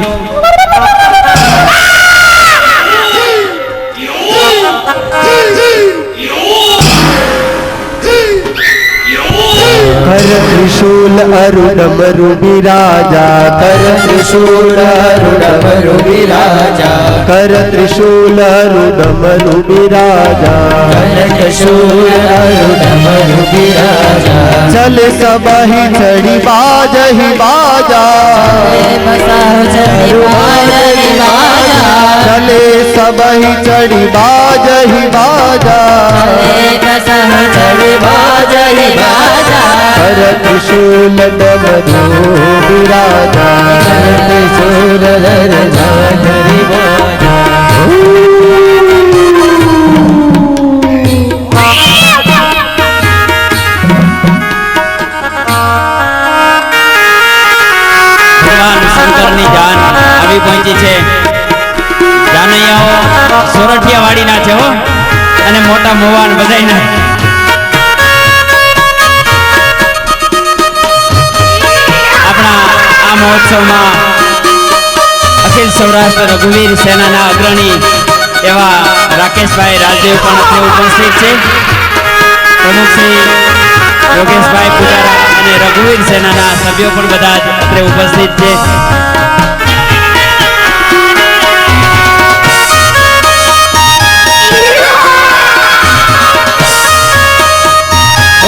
कर त्रिशूल अरुणमरु विराजा, कर त्रिशूल अरुणमरु विराजा, कर त्रिशूल अरुणमरु विराजा, कर त्रिशूल अरुणमरु विराजा. चल सबहि चढ़ी बाजहि बाजा, चले सबहि चढ़ी बाजहि बाजा, कर त्रिशूल डमरू विराजा, त्रिशूल धरि बाजा. ભગવાન શંકરની જાન આવી પહોંચી છે. જાનૈયાઓ સોરઠિયાવાડીના છે હો, અને મોટા મોવાન બધાયના. આપણા આ મહોત્સવમાં અખિલ સૌરાષ્ટ્ર રઘુવીર સેનાના અગ્રણી એવા રાકેશભાઈ રાજદેવ પણ અત્રે ઉપસ્થિત છે. પ્રમુખ શ્રી યોગેશભાઈ પુજારા અને રઘુવીર સેનાના સભ્યો પણ બધા જ અત્રે ઉપસ્થિત છે.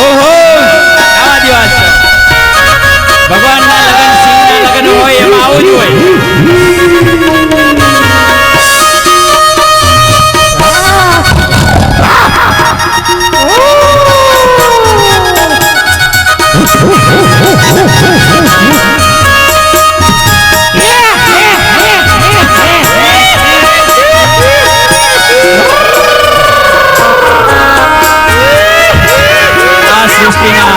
ઓહો આવા દિવસ ભગવાનના લગન સિંહના લગન હોય એમાં આવું જ હોય. આ સૃષ્ટિના